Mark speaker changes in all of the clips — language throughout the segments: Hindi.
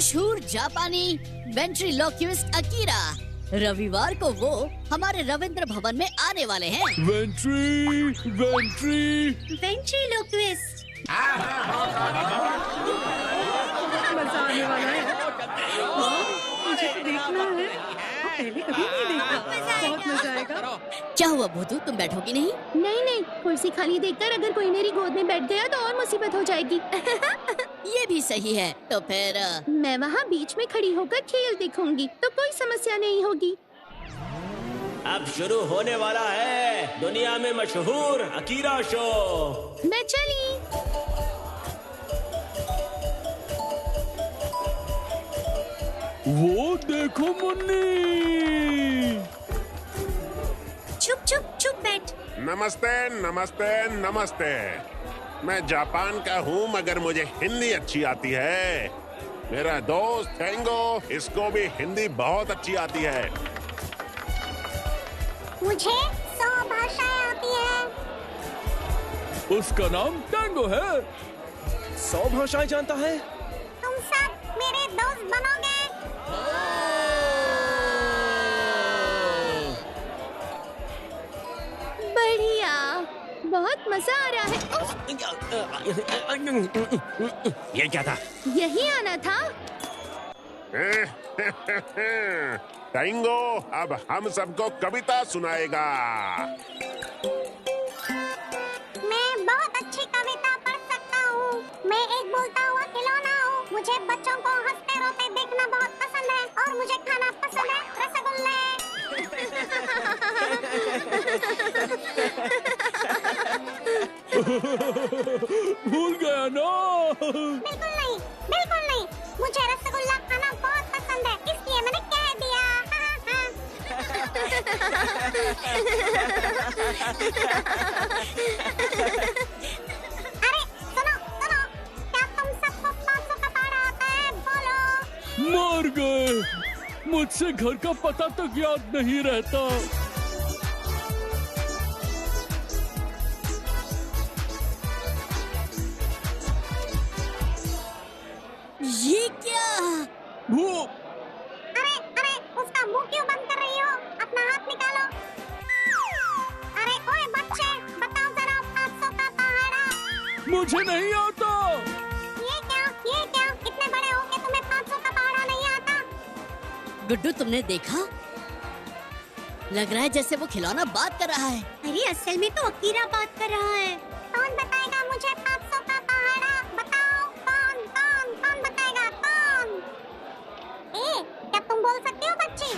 Speaker 1: मशहूर जापानी वेंट्रीलोक्विस्ट अकीरा। रविवार को वो हमारे रविंद्र भवन में आने वाले हैं।
Speaker 2: वेंट्रीलोक्विस्ट।
Speaker 3: मजा आने वाला है। मुझे तो देखना है, पहले कभी नहीं देखा। बहुत मजा आएगा।
Speaker 1: क्या हुआ भूतू, तुम बैठोगी नहीं?
Speaker 2: नहीं, कुर्सी खाली देखकर अगर कोई मेरी गोद में बैठ गया तो और मुसीबत हो जाएगी।
Speaker 1: ये भी सही है, तो फिर
Speaker 2: मैं वहाँ बीच में खड़ी होकर खेल देखूंगी तो कोई समस्या नहीं होगी।
Speaker 4: अब शुरू होने वाला है दुनिया में मशहूर अकीरा शो।
Speaker 2: मैं चली।
Speaker 5: वो देखो मुन्नी।
Speaker 2: चुप बैठ।
Speaker 6: नमस्ते नमस्ते नमस्ते। मैं जापान का हूँ मगर मुझे हिंदी अच्छी आती है। मेरा दोस्त टेंगो, इसको भी हिंदी बहुत अच्छी आती है।
Speaker 2: मुझे 100 भाषाएं आती हैं।
Speaker 5: उसका नाम टेंगो है।
Speaker 4: 100 भाषाएं जानता है।
Speaker 2: तुम सब मेरे दोस्त बनोगे। बढ़िया, बहुत मजा आ रहा है।
Speaker 4: ये क्या था?
Speaker 2: यही आना था।
Speaker 6: टेंगो अब हम सबको कविता सुनाएगा।
Speaker 2: मैं बहुत अच्छी कविता पढ़ सकता हूँ। मैं एक बोलता हुआ खिलौना हूँ। मुझे बच्चों को हंसते रोते देखना बहुत पसंद है और मुझे खाना पसंद है रसगुल्ले।
Speaker 5: भूल गया ना?
Speaker 2: बिल्कुल नहीं। मुझे रसगुल्ला खाना बहुत पसंद है, इसलिए मैंने कह दिया। अरे सुनो, क्या तुम सबको 500 का पहाड़ा आता है? बोलो।
Speaker 5: मर गए। मुझसे घर का पता तक याद नहीं रहता।
Speaker 1: ये क्या?
Speaker 5: वो
Speaker 2: अरे उसका मुंह क्यों बंद कर रही हो? अपना हाथ निकालो। अरे ओए बच्चे, बताओ जरा 500 का पहाड़ा।
Speaker 5: मुझे नहीं आता।
Speaker 2: ये क्या? इतने बड़े हो के तुम्हें 500 का पहाड़ा नहीं आता?
Speaker 1: गुड्डू, तुमने देखा? लग रहा है जैसे वो खिलौना बात कर रहा है।
Speaker 2: अरे असल में तो अकीरा बात कर रहा है। कौन बताएगा मुझे 500 का पहाड़ा? बताओ कौन बताएगा? कौन? क्या तुम बोल सकते हो बच्चे?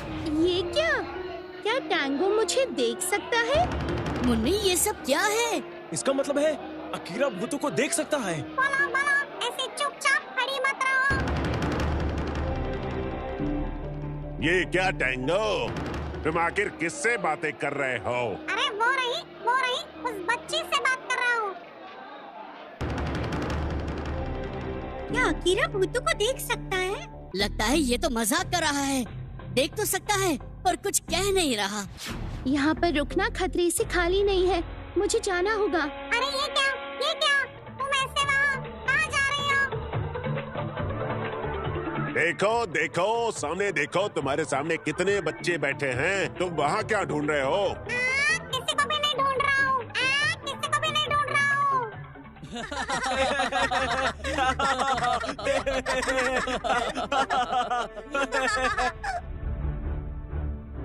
Speaker 2: ये क्या टैंगो मुझे देख सकता है?
Speaker 1: मुन्नी, ये सब क्या है?
Speaker 4: इसका मतलब है अकीरा भूतों को देख सकता है।
Speaker 2: बोलो, ऐसे चुपचाप खड़ी मत रहो।
Speaker 6: ये क्या टेंगो, तुम आखिर किससे बातें कर रहे हो?
Speaker 2: अरे वो रही उस बच्ची से बात कर रहा हूँ। क्या अकीरा भूतों को देख सकता है?
Speaker 1: लगता है ये तो मजाक कर रहा है। देख तो सकता है पर कुछ कह नहीं रहा।
Speaker 2: यहाँ पर रुकना खतरे से खाली नहीं है, मुझे जाना होगा। अरे ये क्या? तुम ऐसे वहाँ कहाँ जा रही हो?
Speaker 6: देखो सामने देखो, तुम्हारे सामने कितने बच्चे बैठे हैं। तुम वहाँ क्या ढूंढ रहे हो?
Speaker 2: किसी को भी नहीं ढूंढ रहा हूँ।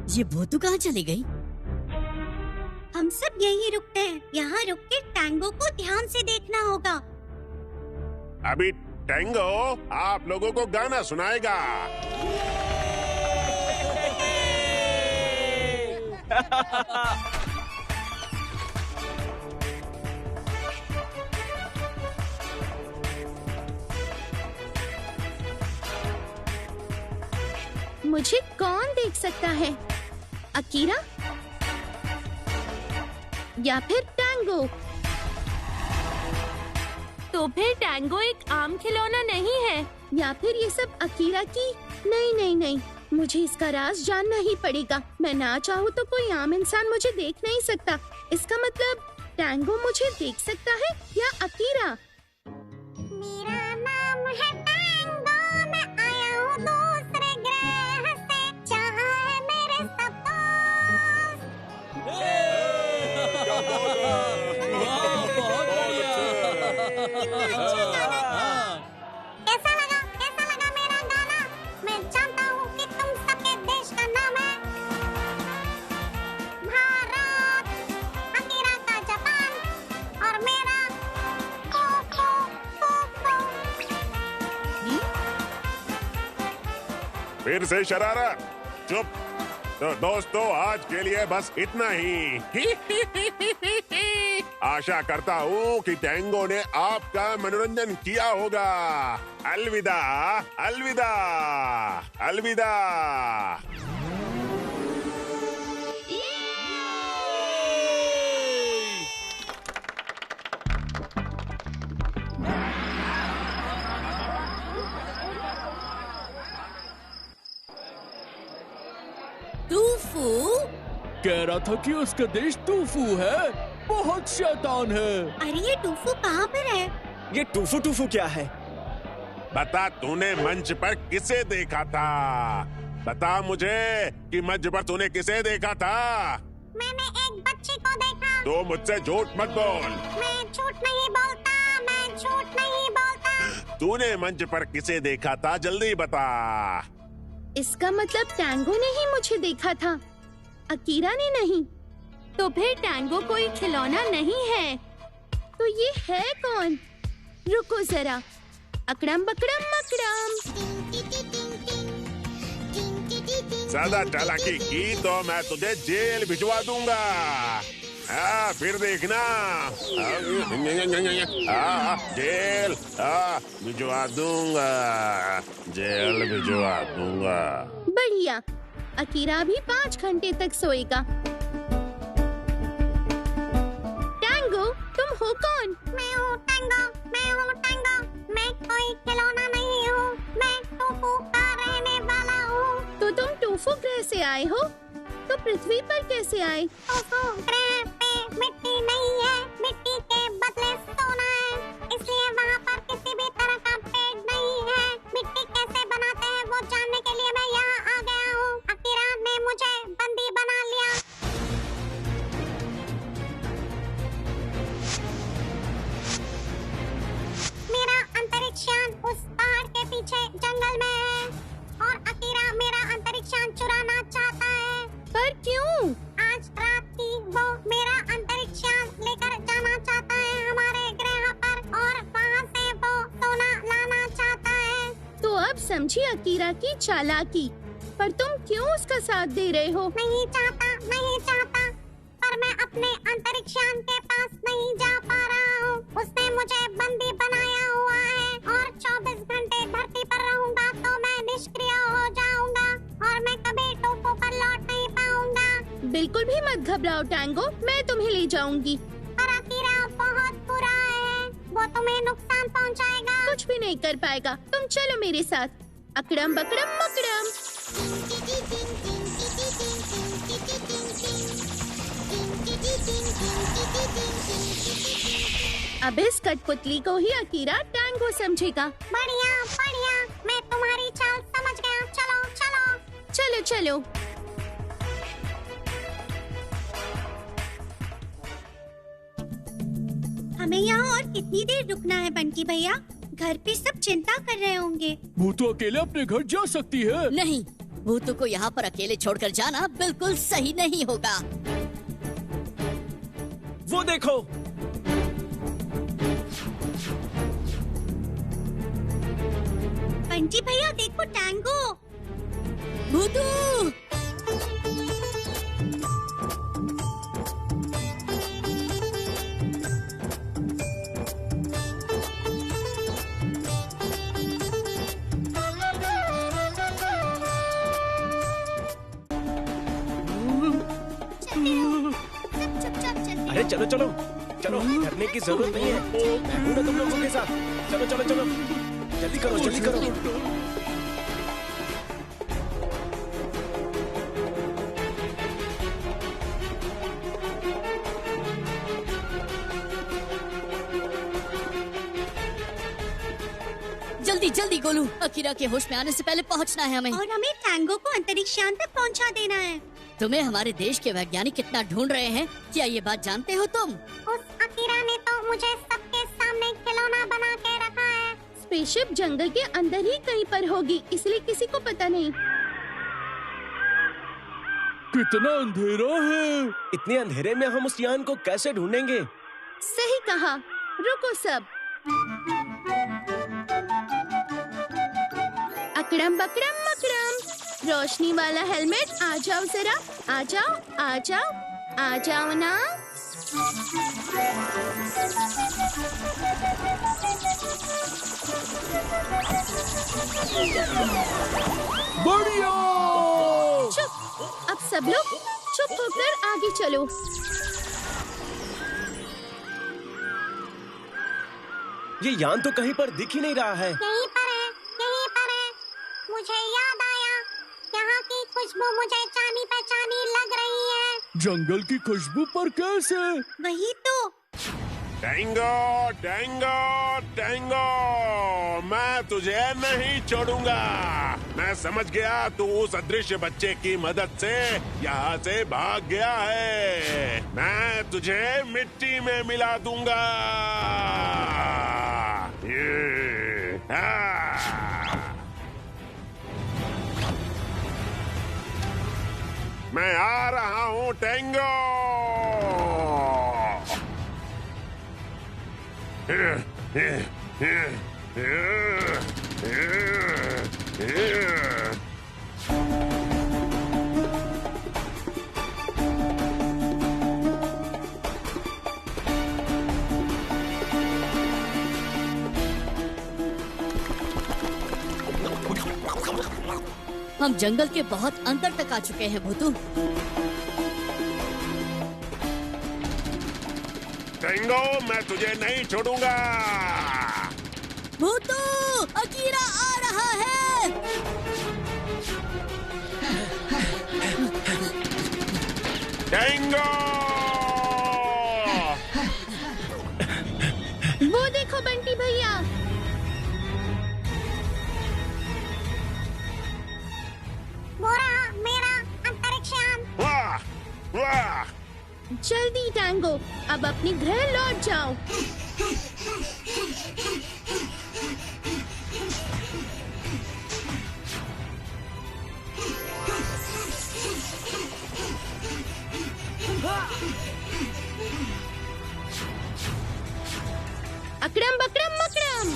Speaker 1: ये भूतू कहाँ चली गई?
Speaker 2: हम सब यहीं रुकते हैं। यहाँ रुक के टैंगो को ध्यान से देखना होगा।
Speaker 6: अभी टेंगो आप लोगों को गाना सुनाएगा।
Speaker 2: मुझे कौन देख सकता है? अकीरा या फिर टैंगो? तो फिर टैंगो एक आम खिलौना नहीं है, या फिर ये सब अकीरा की? नहीं, मुझे इसका राज जानना ही पड़ेगा। मैं ना चाहूँ तो कोई आम इंसान मुझे देख नहीं सकता। इसका मतलब टैंगो मुझे देख सकता है या अकीरा? मेरा नाम है टैंगो, मैं आया
Speaker 6: फिर से शरारत। चुप। तो दोस्तों, आज के लिए बस इतना ही। आशा करता हूँ कि टैंगो ने आपका मनोरंजन किया होगा। अलविदा, अलविदा, अलविदा।
Speaker 1: टूफू
Speaker 5: कह रहा था कि उसका देश टूफू है, बहुत शैतान है।
Speaker 2: अरे ये टूफू कहाँ पर है?
Speaker 4: ये टूफू टूफू क्या है?
Speaker 6: बता, तूने मंच पर किसे देखा था? बता मुझे कि मंच पर तूने किसे देखा था?
Speaker 2: मैंने एक बच्ची को देखा।
Speaker 6: तो मुझसे झूठ मत बोल।
Speaker 2: मैं झूठ नहीं बोलता, मैं झूठ नहीं बोलता।
Speaker 6: तूने मंच पर किसे देखा था? जल्दी बता।
Speaker 3: इसका मतलब टैंगो ने ही मुझे देखा था, अकीरा ने नहीं। तो फिर टैंगो कोई खिलौना नहीं है, तो ये है कौन? रुको जरा। अकड़म बकड़म मकड़म।
Speaker 6: ज्यादा चालाकी की तो मैं तुझे जेल भिजवा दूंगा। फिर देखना। जेल भिजवा दूंगा, जेल भिजवा दूंगा।
Speaker 3: बढ़िया, अकीरा भी 5 घंटे तक सोएगा। टैंगो, तुम हो कौन?
Speaker 2: मैं हूँ टैंगो, मैं हूँ टैंगो। मैं कोई खिलौना नहीं हूँ, मैं टूफू का रहने वाला हूँ।
Speaker 3: तो तुम टूफू ग्रह से आए हो, तो पृथ्वी पर कैसे आए?
Speaker 2: टूफू ग्रह पे मिट्टी नहीं है, मिट्टी के बदले सोना है, इसलिए वहाँ पर किसी भी तरह का पेड़ नहीं है। मिट्टी कैसे बनाते हैं वो जानने के लिए मैं यहाँ आ गया हूँ। अकीरा ने मुझे बंदी बना लिया। मेरा अंतरिक्ष यान उस पहाड़ के पीछे जंगल में है और अकीरा मेरा अंतरिक्ष यान चुराना चाहता है।
Speaker 3: पर क्यों?
Speaker 2: आज रात ही वो मेरा अंतरिक्ष यान लेकर जाना चाहता है हमारे ग्रह पर और वहाँ से वो सोना लाना चाहता है।
Speaker 3: तो अब समझी अकीरा की चालाकी। पर तुम क्यों उसका साथ दे रहे हो?
Speaker 2: नहीं चाहता, नहीं चाहता, पर मैं अपने अंतरिक्ष यान के पास नहीं जा पा रहा हूँ। उसने मुझे बंदी बनाया हुआ है और 24 घंटे धरती पर रहूंगा तो मैं निष्क्रिय हो जाऊंगा और मैं कभी टूफू पर लौट नहीं पाऊंगा।
Speaker 3: बिल्कुल भी मत घबराओ टैंगो, मैं तुम्हें ले जाऊंगी।
Speaker 2: पर अकीरा बहुत बुरा है, वो तुम्हें नुकसान पहुंचाएगा।
Speaker 3: कुछ भी नहीं कर पाएगा, तुम चलो मेरे साथ। अकड़म बकड़म मकड़म। अब इस कठपुतली को ही अकीरा टैंगो समझेगा।
Speaker 2: बढ़िया बढ़िया, मैं तुम्हारी चाल समझ गया। चलो चलो
Speaker 3: चलो चलो।
Speaker 2: हमें यहाँ और कितनी देर रुकना है बंटी भैया? घर पे सब चिंता कर रहे होंगे।
Speaker 5: वो तो अकेले अपने घर जा सकती है।
Speaker 1: नहीं, भूतू को यहाँ पर अकेले छोड़कर जाना बिल्कुल सही नहीं होगा।
Speaker 4: वो देखो,
Speaker 2: बंटी भैया देखो टैंगो।
Speaker 1: भूतू!
Speaker 4: अरे चलो चलो चलो, डरने की जरूरत नहीं है। मैं हूं ना तुम लोगों के साथ। चलो चलो चलो, जल्दी करो जल्दी करो।
Speaker 1: जल्दी जल्दी गोलू, अकीरा के होश में आने से पहले पहुंचना है हमें।
Speaker 2: और हमें टैंगो को अंतरिक्ष यान तक पहुंचा देना है।
Speaker 1: तुम्हें हमारे देश के वैज्ञानिक कितना ढूंढ रहे हैं, क्या ये बात जानते हो तुम?
Speaker 2: उस अकीरा ने तो मुझे सबके सामने खिलौना बना के रखा है।
Speaker 3: स्पेसशिप जंगल के अंदर ही कहीं पर होगी, इसलिए किसी को पता नहीं।
Speaker 5: कितना अंधेरा है।
Speaker 4: इतने अंधेरे में हम उस यान को कैसे ढूंढेंगे?
Speaker 3: सही कहा। रुको सब। अकड़म बकड़म मकड़म। रोशनी वाला हेलमेट, आ जाओ जरा, आ जाओ, आ जाओ, आ जाओ ना।
Speaker 5: बढ़िया।
Speaker 3: चुप, अब सब लोग चुप होकर आगे चलो।
Speaker 4: ये यान तो कहीं पर दिख ही नहीं रहा है।
Speaker 2: यहीं पर है, यहीं पर है। मुझे याद आया, यहाँ की खुशबू मुझे जानी पहचानी लग रही है।
Speaker 5: जंगल की खुशबू पर कैसे?
Speaker 2: वही तो।
Speaker 6: टैंगो, टैंगो, टैंगो, मैं तुझे नहीं छोड़ूंगा। मैं समझ गया तू उस अदृश्य बच्चे की मदद से यहाँ से भाग गया है। मैं तुझे मिट्टी में मिला दूंगा। मैं आ रहा हूँ टैंगो।
Speaker 1: हम जंगल के बहुत अंदर तक आ चुके हैं भूतू।
Speaker 6: टैंगो, मैं तुझे नहीं छोड़ूंगा।
Speaker 1: भूतू, अकीरा आ रहा है।
Speaker 6: टैंगो,
Speaker 3: वो देखो बंटी भैया।
Speaker 2: वो रहा मेरा अंतरिक्ष यान।
Speaker 6: वाह, वाह।
Speaker 3: जल्दी टैंगो, अब अपने घर लौट जाओ। अकड़म बकड़म मकड़म।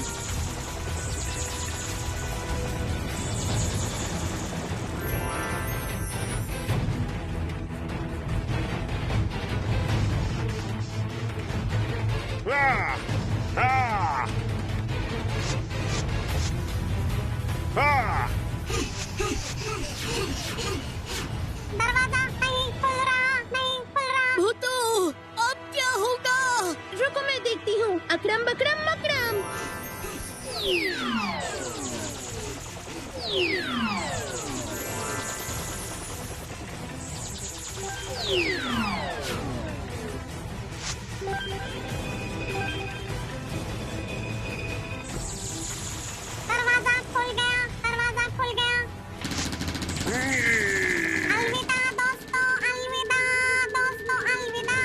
Speaker 2: दरवाजा नहीं खुल रहा, नहीं खुल रहा।
Speaker 1: भूतू, अब क्या होगा?
Speaker 3: रुको मैं देखती हूँ। अकड़म बकड़म मकड़म।
Speaker 2: दरवाजा खुल गया, दरवाजा खुल गया। अलविदा दोस्तों, अलविदा दोस्तों, अलविदा।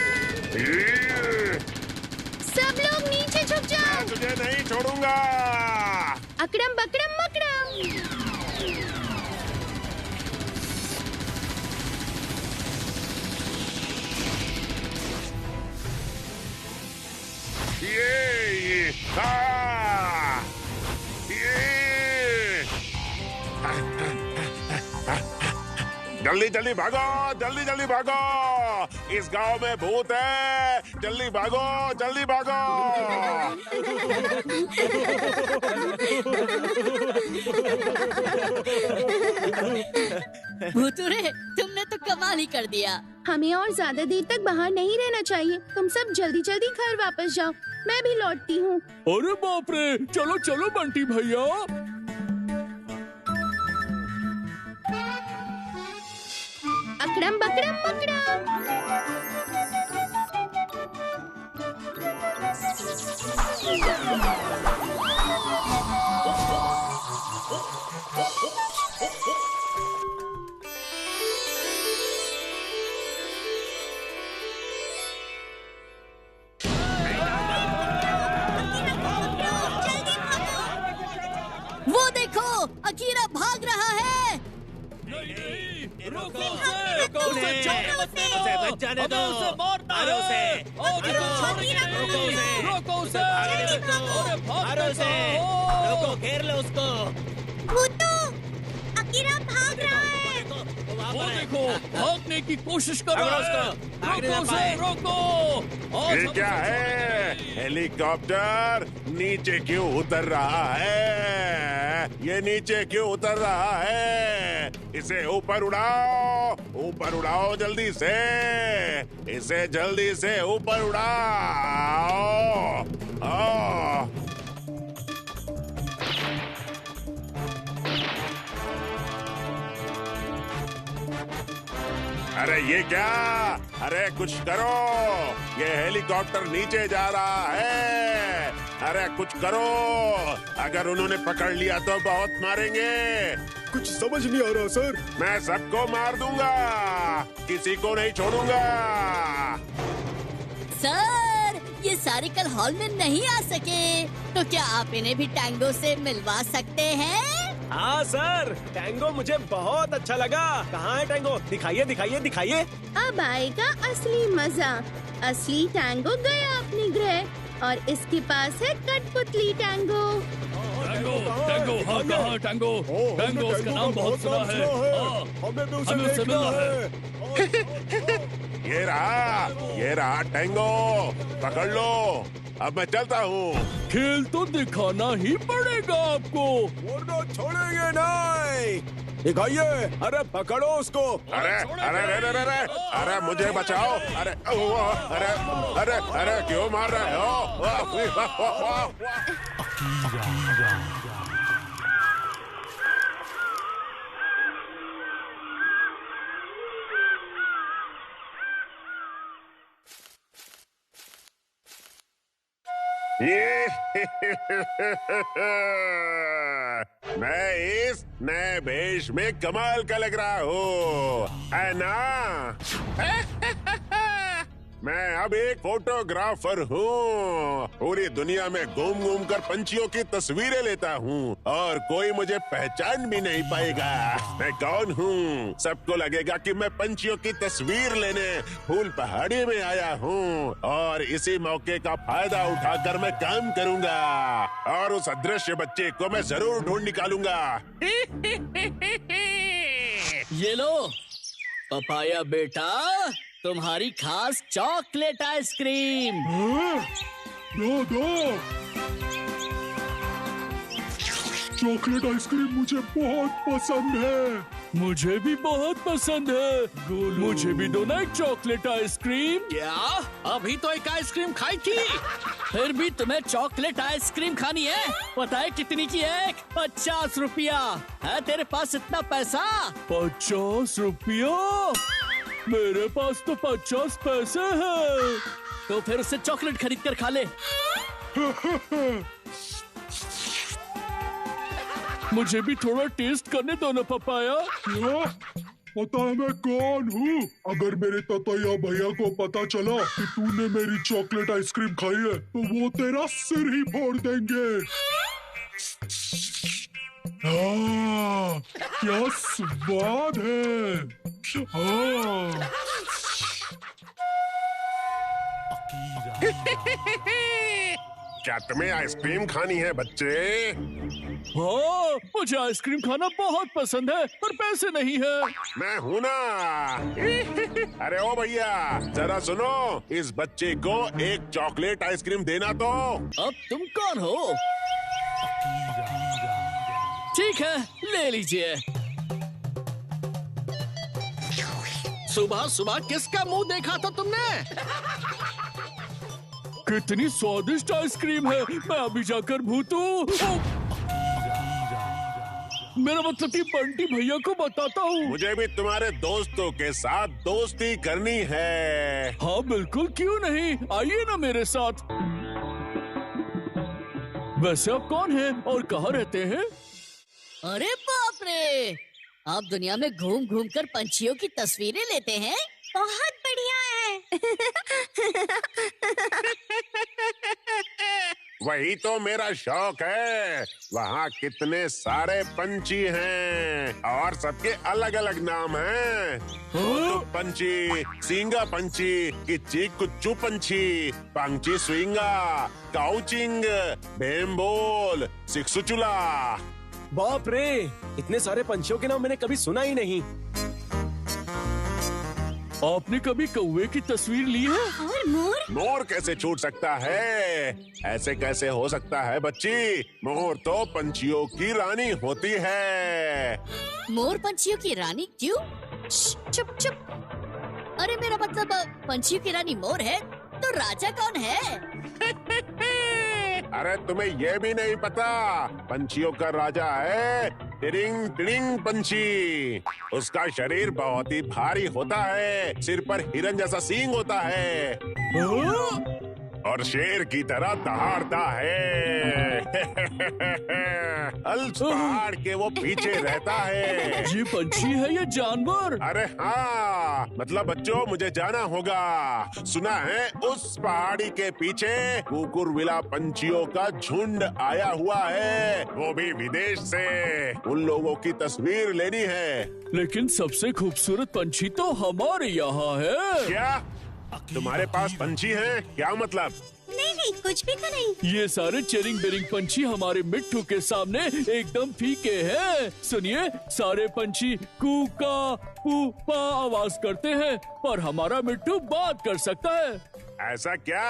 Speaker 3: सब लोग नीचे झुक जाओ।
Speaker 6: मैं तुझे नहीं छोड़ूंगा।
Speaker 3: अकड़म बकड़म मकड़म।
Speaker 6: ये जल्दी जल्दी भागो, जल्दी जल्दी भागो। इस गांव में भूत है। जल्दी भागो, जल्दी भागो।
Speaker 1: भूतू रे, तुमने तो कमाल ही कर दिया।
Speaker 3: हमें और ज्यादा देर तक बाहर नहीं रहना चाहिए। तुम सब जल्दी जल्दी घर वापस जाओ। मैं भी लौटती हूँ।
Speaker 5: अरे बाप रे, चलो चलो बंटी भैया।
Speaker 3: अकड़म बकड़म मकड़म।
Speaker 1: वो देखो, अकीरा भाग रहा है।
Speaker 5: रोको उसे, उसे बच जाने दो। मारो उसे, रोको उसे, मारो उसे, रोको, घेर लो उसको।
Speaker 2: भूतू, अकीरा भाग रहा है।
Speaker 5: वो देखो भागने की कोशिश कर रहा है। रोको उसे, रोको। और
Speaker 6: ये क्या है? हेलीकॉप्टर नीचे क्यों उतर रहा है? ये नीचे क्यों उतर रहा है? इसे ऊपर उड़ाओ, ऊपर उड़ाओ जल्दी से, इसे जल्दी से ऊपर उड़ाओ। अरे ये क्या? अरे कुछ करो, ये हेलीकॉप्टर नीचे जा रहा है। अरे कुछ करो, अगर उन्होंने पकड़ लिया तो बहुत मारेंगे।
Speaker 4: कुछ समझ नहीं आ रहा सर।
Speaker 6: मैं सबको मार दूंगा, किसी को नहीं छोड़ूंगा।
Speaker 1: सर, ये सारे कल हॉल में नहीं आ सके, तो क्या आप इन्हें भी टैंगो से मिलवा सकते हैं?
Speaker 4: हाँ सर, टैंगो मुझे बहुत अच्छा लगा। कहाँ है टैंगो? दिखाइए दिखाइए दिखाइए।
Speaker 3: अब आएगा असली मजा। असली टैंगो गया अपने ग्रह और इसके पास है कठपुतली टैंगो।
Speaker 5: टैंगो, टैंगो, हाँ कहाँ टैंगो? टैंगो, उसका नाम बहुत सुना है।
Speaker 4: हमें भी
Speaker 5: हमें उसे मिलना है।
Speaker 6: ये रहा टैंगो, पकड़ लो। अब मैं चलता हूँ।
Speaker 5: खेल तो दिखाना ही पड़ेगा आपको,
Speaker 4: वरना छोड़ेंगे नहीं। दिखाइए, अरे पकड़ो उसको।
Speaker 6: अरे अरे अरे अरे अरे अरे मुझे बचाओ। अरे अरे अरे अरे क्यों मार रहे हो? मैं इस नए वेश में कमाल का लग रहा हूँ, है ना? मैं अब एक फोटोग्राफर हूँ। पूरी दुनिया में घूम घूम कर पंछियों की तस्वीरें लेता हूँ और कोई मुझे पहचान भी नहीं पाएगा। मैं कौन हूँ? सबको लगेगा कि मैं पंछियों की तस्वीर लेने फूल पहाड़ी में आया हूँ और इसी मौके का फायदा उठाकर मैं काम करूँगा और उस अदृश्य बच्चे को मैं जरूर ढूंढ निकालूंगा।
Speaker 7: ये लो पपाया बेटा, तुम्हारी खास चॉकलेट आइसक्रीम।
Speaker 5: दो। चॉकलेट आइसक्रीम मुझे बहुत पसंद है। मुझे भी बहुत पसंद है। मुझे भी दो ना एक चॉकलेट आइसक्रीम।
Speaker 7: क्या? अभी तो एक आइसक्रीम खाई थी, फिर भी तुम्हें चॉकलेट आइसक्रीम खानी है? पता है कितनी की है? 50 रुपया। है तेरे पास इतना पैसा?
Speaker 5: 50 रुपया? मेरे पास तो 50 पैसे हैं।
Speaker 7: तो फिर उससे चॉकलेट खरीद कर खा ले।
Speaker 5: मुझे भी थोड़ा टेस्ट करने दो ना पपाया।
Speaker 8: पता है मैं कौन हूँ? अगर मेरे ततैया भैया को पता चला कि तूने मेरी चॉकलेट आइसक्रीम खाई है तो वो तेरा सिर ही फोड़ देंगे। क्या स्वाद है।
Speaker 6: क्या तुम्हें आइसक्रीम खानी है बच्चे?
Speaker 5: हाँ, मुझे आइसक्रीम खाना बहुत पसंद है, पर पैसे नहीं है।
Speaker 6: मैं हूँ ना। अरे ओ भैया, जरा सुनो, इस बच्चे को एक चॉकलेट आइसक्रीम देना तो।
Speaker 7: अब तुम कौन हो? ठीक है, ले लीजिए। सुबह सुबह किसका मुंह देखा था तुमने?
Speaker 5: कितनी स्वादिष्ट आइसक्रीम है। मैं अभी जाकर भूतू। मेरा मतलब कि बंटी भैया को बताता हूँ।
Speaker 6: मुझे भी तुम्हारे दोस्तों के साथ दोस्ती करनी है।
Speaker 5: हाँ बिल्कुल, क्यों नहीं, आइए ना मेरे साथ। वैसे आप कौन हैं और कहाँ रहते हैं?
Speaker 1: अरे बाप रे, आप दुनिया में घूम घूम कर पंछियों की तस्वीरें लेते हैं?
Speaker 2: बहुत बढ़िया है।
Speaker 6: वही तो मेरा शौक है। वहाँ कितने सारे पंछी हैं और सबके अलग अलग नाम हैं। कुतुब पंछी, सींगा पंछी, किच्ची कुच्चू पंछी, पंछी स्विंगा, काउचिंग, बेम्बोल, सिक्सुचुला।
Speaker 4: बाप रे, इतने सारे पंछियों के नाम मैंने कभी सुना ही नहीं।
Speaker 5: आपने कभी कौवे की तस्वीर ली है?
Speaker 2: और मोर?
Speaker 6: मोर कैसे छूट सकता है? ऐसे कैसे हो सकता है बच्ची? मोर तो पंछियों की रानी होती है।
Speaker 1: मोर पंछियों की रानी क्यों? चुप चुप। अरे मेरा मतलब पंछियों की रानी मोर है तो राजा कौन है?
Speaker 6: अरे तुम्हें ये भी नहीं पता? पंछियों का राजा है टिरिंग टिरिंग पंछी। उसका शरीर बहुत ही भारी होता है, सिर पर हिरन जैसा सींग होता है और शेर की तरह दहाड़ता है। अल्स पहाड़ के वो पीछे रहता है।
Speaker 5: ये पंछी है या जानवर?
Speaker 6: अरे हाँ, मतलब बच्चों मुझे जाना होगा। सुना है उस पहाड़ी के पीछे कुकुरविला पंछियों का झुंड आया हुआ है, वो भी विदेश से। उन लोगों की तस्वीर लेनी है।
Speaker 5: लेकिन सबसे खूबसूरत पंछी तो हमारे यहाँ है।
Speaker 6: क्या तुम्हारे पास पंछी हैं? क्या मतलब?
Speaker 2: नहीं, कुछ भी तो नहीं।
Speaker 5: ये सारे चेरिंग बेरिंग पंछी हमारे मिट्ठू के सामने एकदम फीके हैं। सुनिए, सारे पंछी कूका पूपा आवाज करते हैं, पर हमारा मिट्ठू बात कर सकता है।
Speaker 6: ऐसा क्या?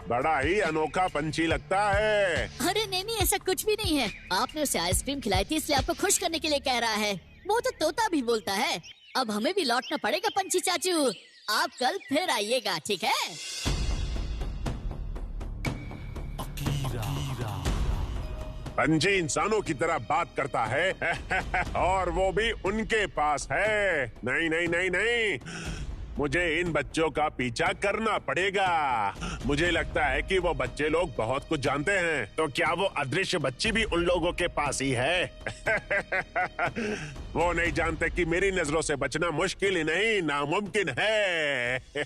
Speaker 6: बड़ा ही अनोखा पंछी लगता है।
Speaker 1: अरे नहीं, ऐसा कुछ भी नहीं है। आपने उसे आइसक्रीम खिलाई थी इसलिए आपको खुश करने के लिए कह रहा है। वो तो तोता भी बोलता है। अब हमें भी लौटना पड़ेगा पंछी चाचू। आप कल फिर आइएगा, ठीक है?
Speaker 6: पंछी इंसानों की तरह बात करता है और वो भी उनके पास है। नहीं नहीं नहीं नहीं, मुझे इन बच्चों का पीछा करना पड़ेगा। मुझे लगता है कि वो बच्चे लोग बहुत कुछ जानते हैं। तो क्या वो अदृश्य बच्ची भी उन लोगों के पास ही है? वो नहीं जानते कि मेरी नजरों से बचना मुश्किल ही नहीं, नामुमकिन है।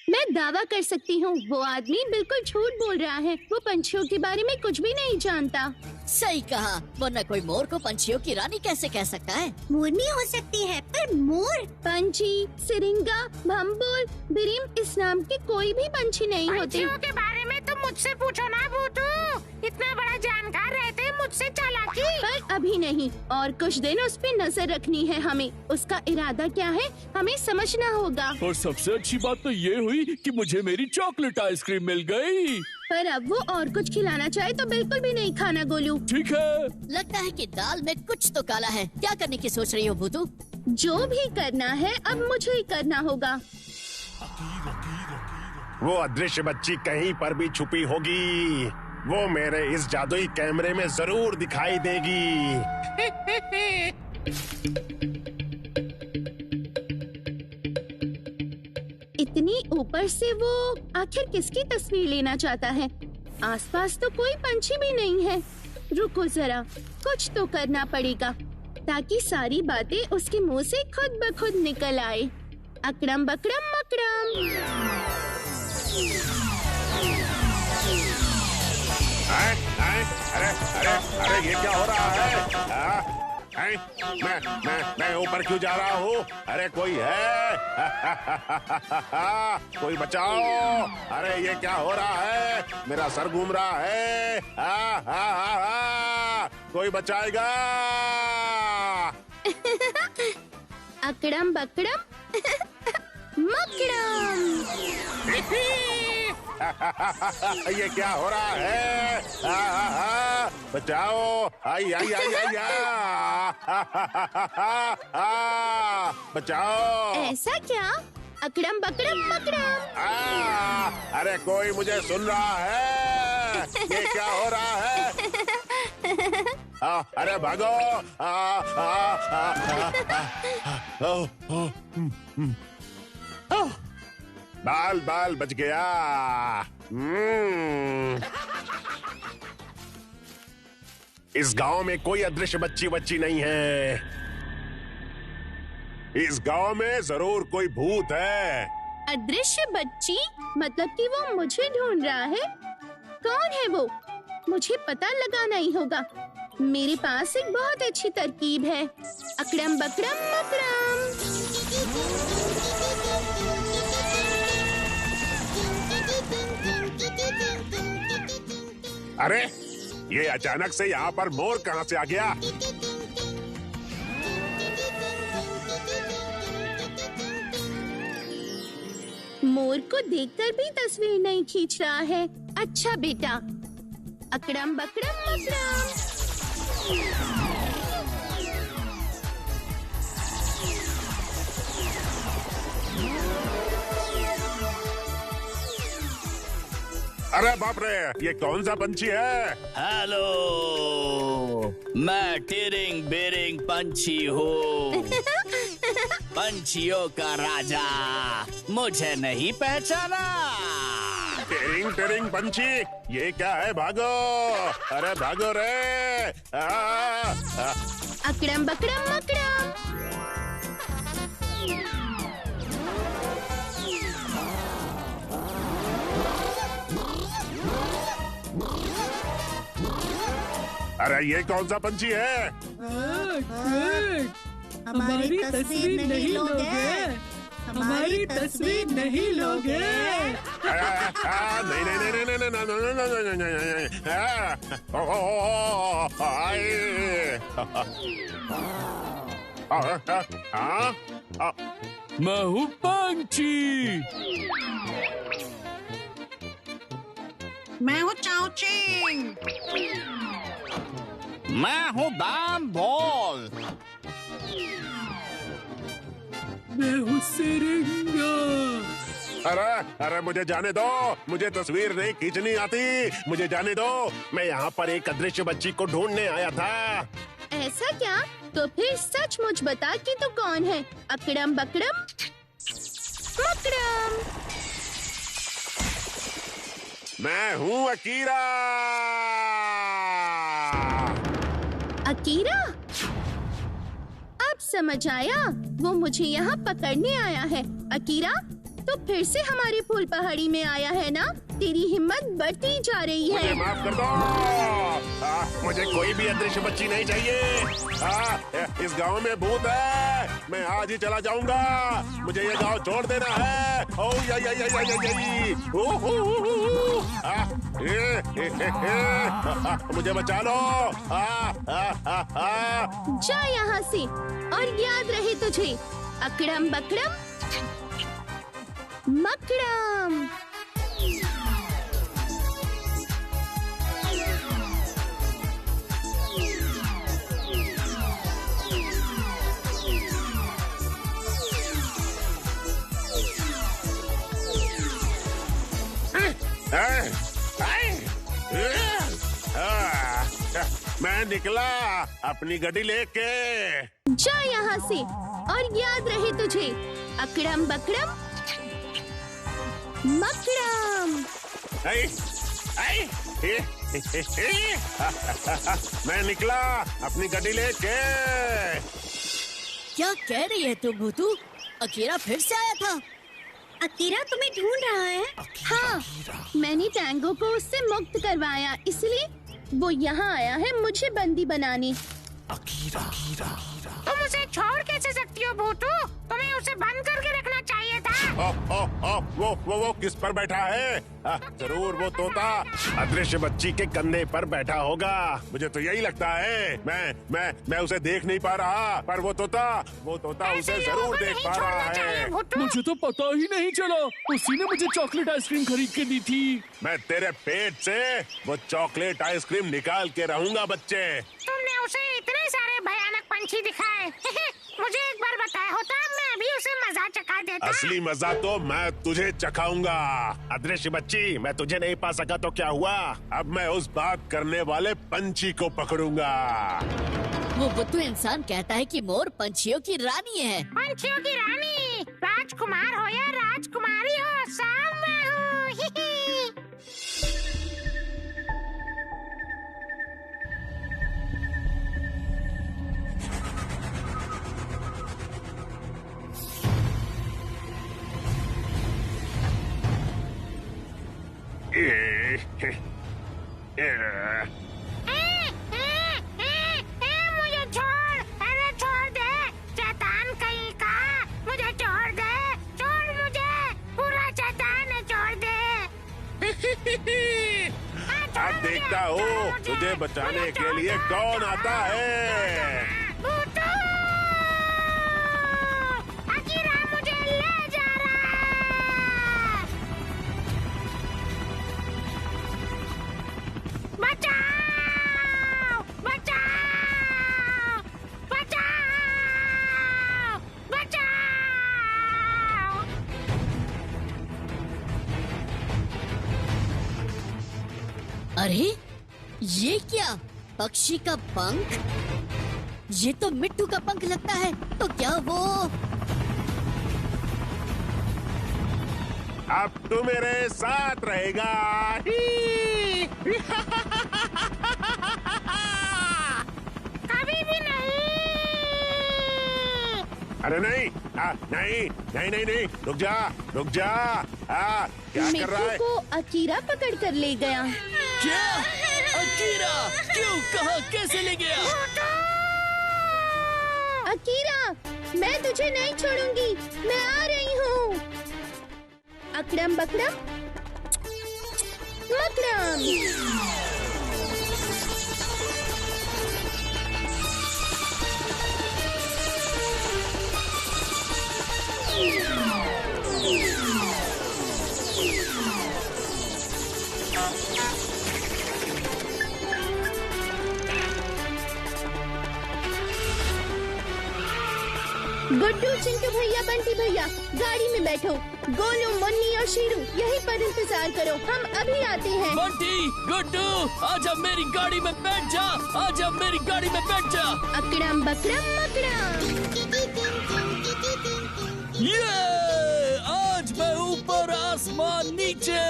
Speaker 3: मैं दावा कर सकती हूँ वो आदमी बिल्कुल झूठ बोल रहा है। वो पंछियों के बारे में कुछ भी नहीं जानता।
Speaker 1: सही कहा, वरना कोई मोर को पंछियों की रानी कैसे कह सकता है?
Speaker 2: मोरनी हो सकती है, पर मोर?
Speaker 3: पंछी, सिरिंगा, भम्बोल, बिरिम इस नाम के कोई भी पंछी नहीं होते।
Speaker 9: पंछियों के बारे में तो मुझसे पूछो ना भूतू। इतना बड़ा जानकार रहते मुझसे चालाकी।
Speaker 3: पर अभी नहीं, और कुछ दिन उस पे नजर रखनी है हमें। उसका इरादा क्या है हमें समझना होगा।
Speaker 5: और सबसे अच्छी बात तो ये हुई कि मुझे मेरी चॉकलेट आइसक्रीम मिल गई।
Speaker 3: पर अब वो और कुछ खिलाना चाहे तो बिल्कुल भी नहीं खाना गोलू।
Speaker 5: ठीक है।
Speaker 1: लगता है कि दाल में कुछ तो काला है। क्या करने की सोच रही हो भूतू?
Speaker 3: जो भी करना है अब मुझे ही करना होगा।
Speaker 6: वो अदृश्य बच्ची कहीं पर भी छुपी होगी। वो मेरे इस जादुई कैमरे में जरूर दिखाई देगी।
Speaker 3: इतनी ऊपर से वो आखिर किसकी तस्वीर लेना चाहता है? आसपास तो कोई पंछी भी नहीं है। रुको जरा, कुछ तो करना पड़ेगा ताकि सारी बातें उसके मुंह से खुद ब खुद निकल आए। अकड़म बकड़म मकड़म।
Speaker 6: अरे अरे अरे ये क्या हो रहा है? मैं ऊपर क्यों जा रहा हूँ? अरे कोई है? कोई बचाओ! अरे ये क्या हो रहा है? मेरा सर घूम रहा है। कोई बचाएगा?
Speaker 3: अकड़म बकड़म मकड़म।
Speaker 6: ये क्या हो रहा है? बचाओ! आई आई आई आई बचाओ!
Speaker 3: ऐसा क्या? अकड़म बकड़म मकड़म।
Speaker 6: अरे कोई मुझे सुन रहा है? ये क्या हो रहा है? अरे भागो! बाल बाल बच गया। इस गांव में कोई अदृश्य बच्ची नहीं है। इस गांव में जरूर कोई भूत है।
Speaker 3: अदृश्य बच्ची मतलब कि वो मुझे ढूंढ रहा है। कौन है वो? मुझे पता लगाना ही होगा। मेरे पास एक बहुत अच्छी तरकीब है। अकड़म बकड़म मकड़म।
Speaker 6: अरे ये अचानक से यहाँ पर मोर कहाँ से आ गया?
Speaker 3: मोर को देखकर भी तस्वीर नहीं खींच रहा है। अच्छा बेटा, अकड़म बकड़म मकड़म।
Speaker 6: अरे बाप रे, ये कौन सा पंछी है?
Speaker 7: हेलो, मैं टिरिंग बिरिंग पंछी हूँ। पंछियों का राजा, मुझे नहीं पहचाना?
Speaker 6: टिरिंग टिरिंग पंछी, ये क्या है? भागो, अरे भागो रे।
Speaker 3: अकड़म बकड़म मकड़म।
Speaker 6: अरे ये कौन सा पंछी है?
Speaker 9: हमारी तस्वीर नहीं लोगे? हमारी तस्वीर नहीं लोगे?
Speaker 6: नहीं नहीं नहीं नहीं नहीं नहीं नहीं नहीं।
Speaker 5: मैं हूँ पंछी।
Speaker 9: मैं हूँ चाउचिंग।
Speaker 7: मैं हूँ बैम बॉल।
Speaker 5: मैं हूँ सिरिंगा।
Speaker 6: अरे अरे मुझे जाने दो, मुझे तस्वीर नहीं खींचनी आती, मुझे जाने दो। मैं यहाँ पर एक अदृश्य बच्ची को ढूंढने आया था।
Speaker 3: ऐसा क्या? तो फिर सचमुच बता कि तू कौन है? अकड़म बकड़म मकड़म।
Speaker 6: मैं हूँ अकीरा।
Speaker 3: अकीरा? अब समझ आया, वो मुझे यहाँ पकड़ने आया है। अकीरा, तो फिर से हमारी फूल पहाड़ी में आया है ना? तेरी हिम्मत बढ़ती जा रही है।
Speaker 6: मुझे माफ कर दो। मुझे कोई भी अदृश्य बच्ची नहीं चाहिए। इस गांव में भूत है। मैं आज ही चला जाऊंगा। मुझे ये गांव छोड़ देना है। ओ या या या या या मुझे बचा लो।
Speaker 3: जा यहाँ से, और याद रहे तुझे, अकड़म बकड़म मकड़म।
Speaker 6: मैं निकला अपनी गड्डी लेके।
Speaker 3: जा यहाँ से, और याद रहे तुझे, अकड़म बकड़म मकड़म।
Speaker 6: मैं निकला अपनी गड्डी लेके।
Speaker 1: क्या कह रही है तू भूतू? अकीरा फिर से आया था?
Speaker 3: अकीरा तुम्हें ढूंढ रहा है? हाँ, मैंने टैंगो को उससे मुक्त करवाया, इसलिए वो यहाँ आया है मुझे बंदी बनाने।
Speaker 9: तुम उसे छोड़ कैसे सकती हो भूतू? तुम्हें उसे बंद करके रखना चाहिए था।
Speaker 6: वो किस पर बैठा है? जरूर वो तोता अदृश्य बच्ची के कंधे पर बैठा होगा। मुझे तो यही लगता है। मैं उसे देख नहीं पा रहा, पर वो तोता उसे जरूर देख पा रहा है।
Speaker 5: मुझे तो पता ही नहीं चला, उसी ने मुझे चॉकलेट आइसक्रीम खरीद के दी थी।
Speaker 6: मैं तेरे पेट से वो चॉकलेट आइसक्रीम निकाल के रहूंगा बच्चे।
Speaker 9: तुमने उसे इतने सारे भयानक पंछी दिखाए। मुझे एक बार बताया होता, मैं भी उसे मजा चखा देता।
Speaker 6: असली मजा तो मैं तुझे चखाऊंगा। अदृश्य बच्ची, मैं तुझे नहीं पा सका तो क्या हुआ? अब मैं उस बात करने वाले पंछी को पकड़ूंगा।
Speaker 1: वो बुद्धू इंसान कहता है कि मोर पंछियों की रानी है।
Speaker 9: पंछियों की रानी, राजकुमार हो या राजकुमारी हो, सब मैं हूँ। ही ही। मुझे छोड़, अरे छोड़ दे, शैतान कहीं का, मुझे छोड़ दे, छोड़ मुझे, पूरा शैतान है, छोड़ दे।
Speaker 6: देखता हूँ तुझे बचाने के लिए कौन आता है।
Speaker 9: भूतू! अकीरा मुझे ले जा रहा है। बचाओ! बचाओ! बचाओ! बचाओ!
Speaker 1: अरे ये क्या, पक्षी का पंख? ये तो मिट्टू का पंख लगता है। तो क्या वो?
Speaker 6: अब तू मेरे साथ रहेगा।
Speaker 9: कभी भी नहीं।
Speaker 6: अरे नहीं, नहीं नहीं नहीं नहीं, रुक जा रुक जा। क्या कर रहा
Speaker 3: मिट्टू
Speaker 6: है?
Speaker 3: को अकीरा पकड़ कर ले गया।
Speaker 7: क्या? अकीरा क्यों, कहाँ, कैसे ले गया?
Speaker 3: अकीरा, मैं तुझे नहीं छोड़ूंगी, मैं आ रही हूँ। अकड़म बकड़म मकड़म। गुड्डू, चिंटू भैया, बंटी भैया, गाड़ी में बैठो। गोलू, मुन्नी और शीरू यहीं पर इंतजार करो, हम अभी आते हैं।
Speaker 7: बंटी, गुड्डू, आजा मेरी गाड़ी में बैठ जा, आजा मेरी गाड़ी में बैठ जा।
Speaker 3: अकड़म बकड़म मकड़म।
Speaker 7: ये आज मैं ऊपर, आसमान नीचे।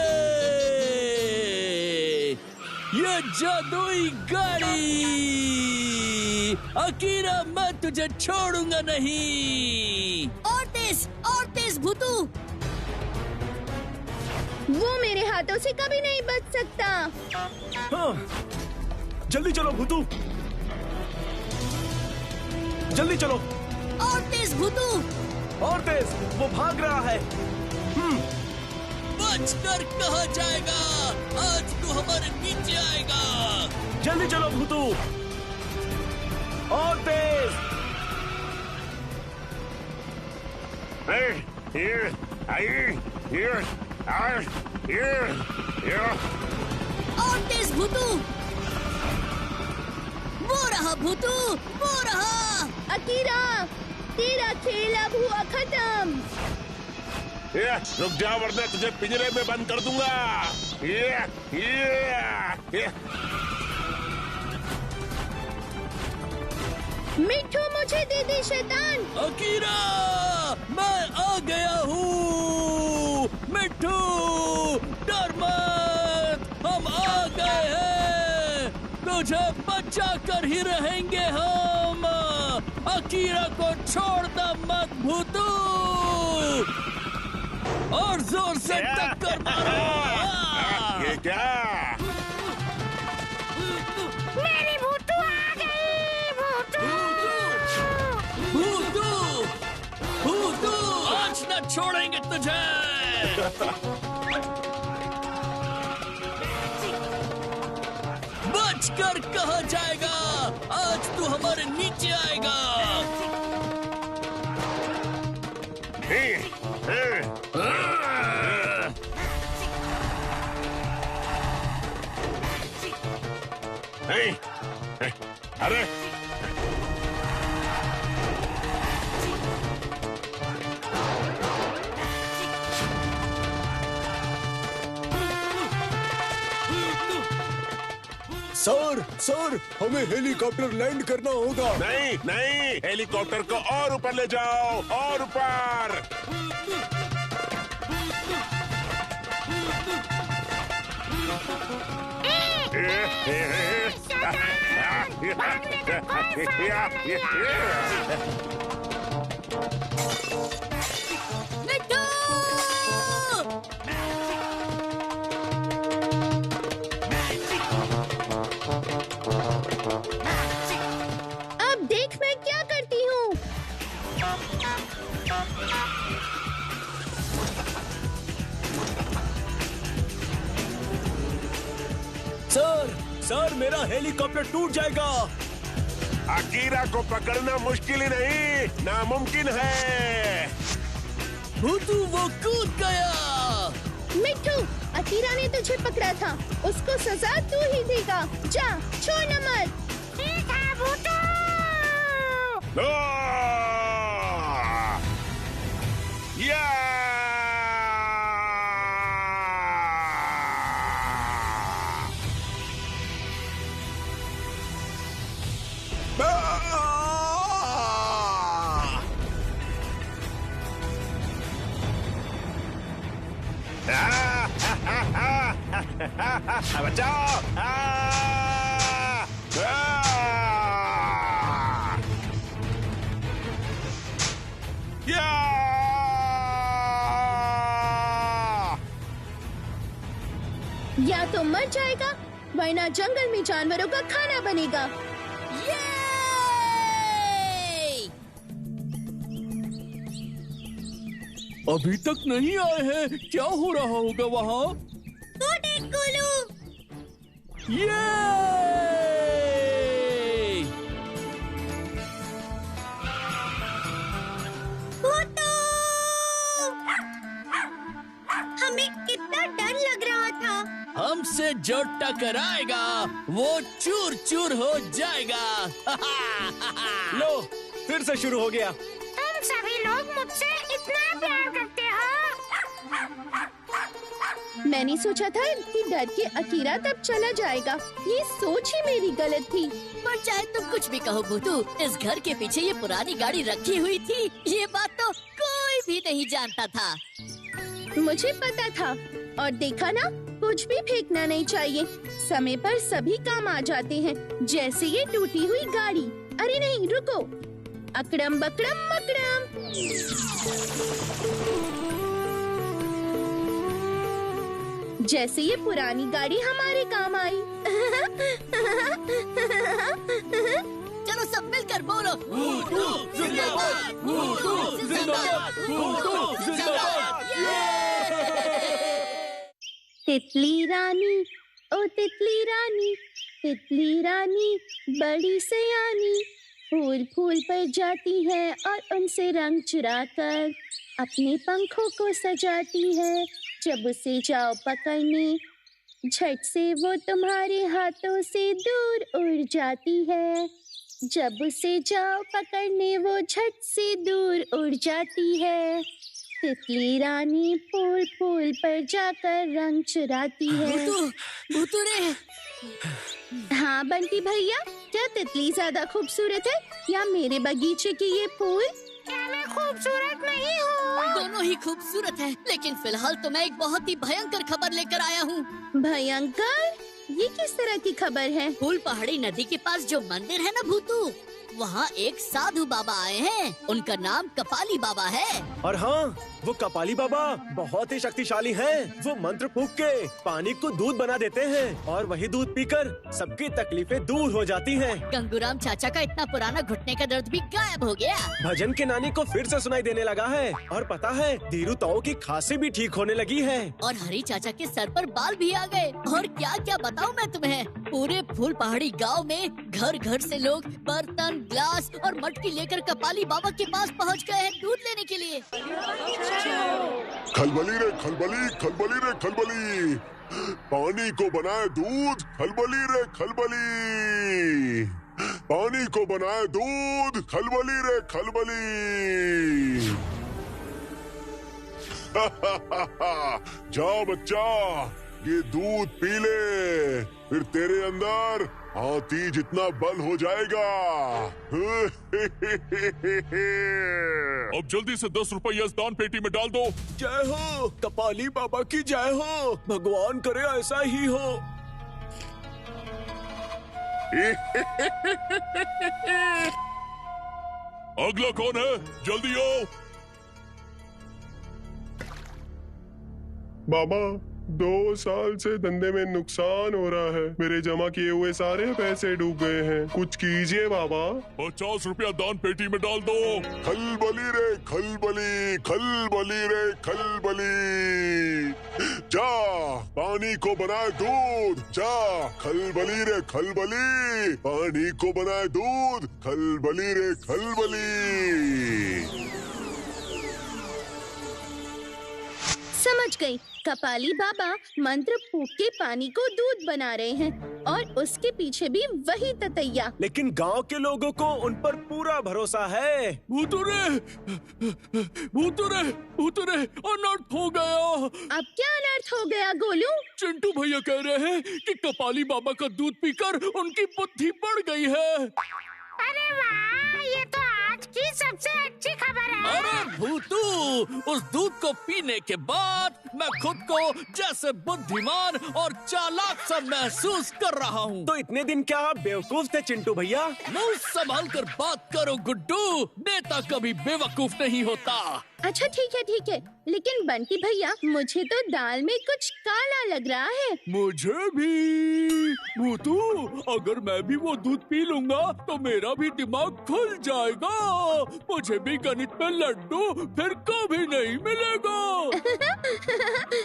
Speaker 7: ये जादुई गाड़ी। अकीरा, मैं तुझे छोड़ूंगा नहीं।
Speaker 1: और तेज भूतू।
Speaker 3: वो मेरे हाथों से कभी नहीं बच सकता।
Speaker 4: हाँ, जल्दी चलो भूतू, जल्दी चलो।
Speaker 1: और तेज भूतू।
Speaker 4: और तेज, वो भाग रहा है।
Speaker 7: बचकर कहाँ जाएगा? आज तू हमारे नीचे आएगा।
Speaker 4: जल्दी चलो भूतू, और तेज।
Speaker 1: और तेज भूतू। वो रहा भूतू, वो रहा।
Speaker 3: अकीरा, तेरा खेल अब हुआ खत्म।
Speaker 6: रुक जा वरना तुझे पिंजरे में बंद कर दूंगा।
Speaker 3: मिट्टू, मुझे दे दे शैतान।
Speaker 7: अकीरा, मैं आ गया हूँ। मिट्टू, डर मत, हम आ गए हैं। तुझे बचा कर ही रहेंगे हम। अकीरा को छोड़ दे मत भूतू। और जोर से टक्कर मारो।
Speaker 6: ये क्या?
Speaker 9: मेरी भूतू आ गई।
Speaker 7: भूतू, भूतू, आज न छोड़ेंगे तुझे। बचकर कहाँ जाएगा? आज तू हमारे नीचे आएगा।
Speaker 6: अरे
Speaker 8: सर, हमें हेलीकॉप्टर लैंड करना होगा।
Speaker 6: नहीं नहीं, हेलीकॉप्टर को और ऊपर ले जाओ, और ऊपर।
Speaker 1: मिट्टू!
Speaker 3: अब देख मैं क्या करती हूँ।
Speaker 7: सर,
Speaker 4: सर मेरा हेलीकॉप्टर टूट जाएगा।
Speaker 6: अकीरा को पकड़ना मुश्किल ही नहीं, नामुमकिन है।
Speaker 7: भूतू वो कूद गया।
Speaker 3: मिट्टू, अकीरा ने तुझे पकड़ा था, उसको सजा तू ही देगा। जा, छोड़ना मत।
Speaker 9: ठीक है भूतू।
Speaker 6: या! बचाओ!
Speaker 3: या तो मर जाएगा वरना जंगल में जानवरों का खाना बनेगा।
Speaker 1: ये!
Speaker 5: अभी तक नहीं आए हैं, क्या हो रहा होगा वहाँ? ये!
Speaker 3: हमें कितना डर लग रहा था।
Speaker 7: हमसे जो टकराएगा वो चूर चूर हो जाएगा।
Speaker 4: लो, फिर से शुरू हो गया।
Speaker 9: तुम सभी लोग मुझसे इतना प्यार करते हो।
Speaker 3: मैंने सोचा था कि डर के अकीरा तब चला जाएगा। ये सोच ही मेरी गलत थी।
Speaker 1: पर चाहे तुम कुछ भी कहो भूतू, इस घर के पीछे ये पुरानी गाड़ी रखी हुई थी, ये बात तो कोई भी नहीं जानता था।
Speaker 3: मुझे पता था। और देखा ना, कुछ भी फेंकना नहीं चाहिए। समय पर सभी काम आ जाते हैं, जैसे ये टूटी हुई गाड़ी। अरे नहीं, रुको। अकड़म बकड़म मकड़म। जैसे ये पुरानी गाड़ी हमारे काम आई।
Speaker 1: चलो सब मिलकर बोलो,
Speaker 5: भूतू जिंदाबाद, भूतू जिंदाबाद, भूतू जिंदाबाद।
Speaker 3: तितली रानी, ओ तितली रानी, तितली रानी बड़ी सयानी, फूल फूल पर जाती है और उनसे रंग चुराकर अपने पंखों को सजाती है। जब उसे जाओ पकड़ने, झट से वो तुम्हारे हाथों से दूर उड़ जाती है। जब उसे जाओ पकड़ने, वो झट से दूर उड़ जाती है। तितली रानी फूल फूल पर जाकर रंग चुराती है।
Speaker 1: भूतू ने।
Speaker 3: हाँ बंटी भैया, क्या तितली ज्यादा खूबसूरत है या मेरे बगीचे के ये फूल?
Speaker 9: क्या मैं खूबसूरत नहीं हूँ?
Speaker 1: दोनों ही खूबसूरत है, लेकिन फिलहाल तो मैं एक बहुत ही भयंकर खबर लेकर आया हूँ।
Speaker 3: भयंकर? ये किस तरह की खबर है?
Speaker 1: फूल पहाड़ी नदी के पास जो मंदिर है ना भूतू, वहाँ एक साधु बाबा आए हैं। उनका नाम कपाली बाबा है।
Speaker 4: और हाँ, वो कपाली बाबा बहुत ही शक्तिशाली हैं। वो मंत्र फूंक के पानी को दूध बना देते हैं और वही दूध पीकर सबकी तकलीफें दूर हो जाती हैं।
Speaker 1: गंगूराम चाचा का इतना पुराना घुटने का दर्द भी गायब हो गया।
Speaker 4: भजन के नानी को फिर से सुनाई देने लगा है। और पता है, धीरू ताऊ की खांसी भी ठीक होने लगी है।
Speaker 1: और हरी चाचा के सर पर बाल भी आ गए। और क्या क्या बताऊँ मैं तुम्हें, पूरे फूल पहाड़ी गाँव में घर घर से लोग बर्तन, ग्लास और मटकी लेकर कपाली बाबा के पास पहुँच गए हैं दूध लेने के लिए।
Speaker 8: खलबली रे खलबली, खलबली रे खलबली, पानी को बनाए दूध, खलबली रे खलबली, पानी को बनाए दूध, खलबली रे खलबली। जा बच्चा, ये दूध पी ले, फिर तेरे अंदर हाथी जितना बल हो जाएगा।
Speaker 10: अब जल्दी से 10 रुपये इस दान पेटी में डाल दो।
Speaker 4: जय हो कपाली बाबा की जय हो। भगवान करे ऐसा ही हो।
Speaker 10: अगला कौन है? जल्दी आओ।
Speaker 8: बाबा, 2 साल से धंधे में नुकसान हो रहा है। मेरे जमा किए हुए सारे पैसे डूब गए हैं। कुछ कीजिए बाबा।
Speaker 10: 50 रुपया दान पेटी में डाल दो।
Speaker 8: खलबली रे खलबली, खलबली रे खलबली। जा पानी को बनाए दूध, जा खलबली रे खलबली, पानी को बनाए दूध, खलबली रे खलबली।
Speaker 3: समझ गई। कपाली बाबा मंत्र फूंक के पानी को दूध बना रहे हैं और उसके पीछे भी वही ततैया।
Speaker 4: लेकिन गांव के लोगों को उन पर पूरा भरोसा है।
Speaker 5: भूतुरे, भूतुरे, भूतुरे, अनर्थ हो गया।
Speaker 3: अब क्या अनर्थ हो गया गोलू?
Speaker 5: चिंटू भैया कह रहे हैं कि कपाली बाबा का दूध पीकर उनकी बुद्धि बढ़ गई है।
Speaker 9: अरे वाह, ये तो आज की सबसे अच्छी खबर है।
Speaker 7: अरे भूतू, उस दूध को पीने के बाद मैं खुद को जैसे बुद्धिमान और चालाक सा महसूस कर रहा हूँ।
Speaker 4: तो इतने दिन क्या आप बेवकूफ थे चिंटू भैया?
Speaker 7: मुंह संभाल कर बात करो गुड्डू, नेता कभी बेवकूफ नहीं होता।
Speaker 3: अच्छा ठीक है, लेकिन बंटी भैया मुझे तो दाल में कुछ काला लग रहा है।
Speaker 5: मुझे भी। भूतू, अगर मैं भी वो दूध पी लूंगा तो मेरा भी दिमाग खुल जाएगा। मुझे भी गणित में लड्डू फिर कभी नहीं मिलेगा।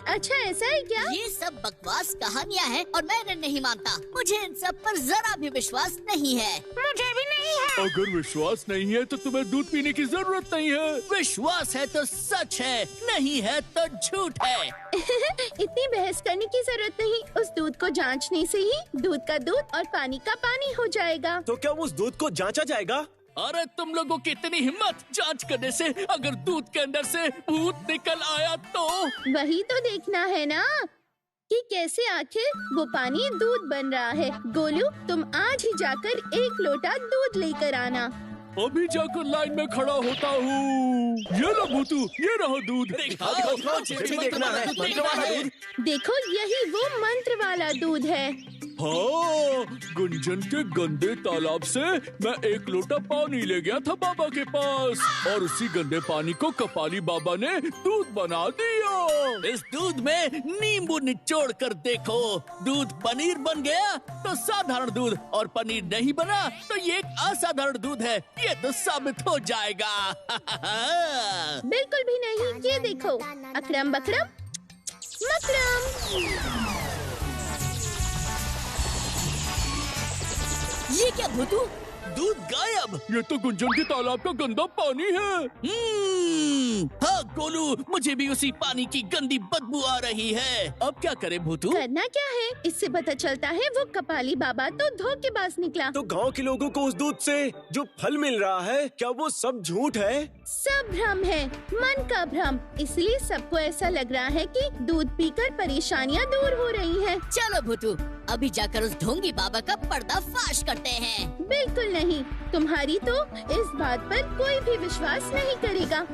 Speaker 3: अच्छा ऐसा है क्या?
Speaker 1: ये सब बकवास कहानियाँ हैं और मैं नहीं मानता। मुझे इन सब पर जरा भी विश्वास नहीं है।
Speaker 9: मुझे भी नहीं है।
Speaker 5: अगर विश्वास नहीं है तो तुम्हें दूध पीने की जरूरत नहीं है।
Speaker 7: विश्वास है तो सच है, नहीं है तो झूठ है।
Speaker 3: इतनी बहस करने की जरूरत नहीं। उस दूध को जांचने से ही दूध का दूध और पानी का पानी हो जाएगा।
Speaker 4: तो क्या उस दूध को जांचा जाएगा?
Speaker 7: अरे तुम लोगों की इतनी हिम्मत! जांच करने से अगर दूध के अंदर से भूत निकल आया तो?
Speaker 3: वही तो देखना है ना कि कैसे आखिर वो पानी दूध बन रहा है। गोलू, तुम आज ही जाकर 1 लोटा दूध लेकर आना।
Speaker 5: अभी जाकर लाइन में खड़ा होता हूँ। ये लो भूतू, ये रहा दूध।
Speaker 4: मुझे भी देखना है। मंत्र वाला दूध।
Speaker 3: देखो, यही वो मंत्र वाला दूध है।
Speaker 5: हाँ, गुंजन के गंदे तालाब से मैं 1 लोटा पानी ले गया था बाबा के पास और उसी गंदे पानी को कपाली बाबा ने दूध बना दिया।
Speaker 7: इस दूध में नींबू निचोड़ कर देखो, दूध पनीर बन गया तो साधारण दूध, और पनीर नहीं बना तो ये एक असाधारण दूध है। ये तो साबित हो जाएगा।
Speaker 3: बिल्कुल भी नहीं। ये देखो, अकड़म बकड़म मकड़म।
Speaker 1: ये क्या भूतू?
Speaker 7: दूध गायब।
Speaker 5: ये तो गुंजन के तालाब का गंदा पानी है।
Speaker 7: हाँ गोलू, मुझे भी उसी पानी की गंदी बदबू आ रही है। अब क्या करे भूतू?
Speaker 3: करना क्या है? इससे पता चलता है वो कपाली बाबा तो धोखेबाज निकला।
Speaker 4: तो गांव के लोगों को उस दूध से जो फल मिल रहा है, क्या वो सब झूठ है?
Speaker 3: सब भ्रम है, मन का भ्रम। इसलिए सबको ऐसा लग रहा है कि दूध पीकर परेशानियाँ दूर हो रही हैं।
Speaker 1: चलो भूतू, अभी जाकर उस ढोंगी बाबा का पर्दाफाश करते हैं।
Speaker 3: बिल्कुल नहीं, तुम्हारी तो इस बात पर कोई भी विश्वास नहीं करेगा।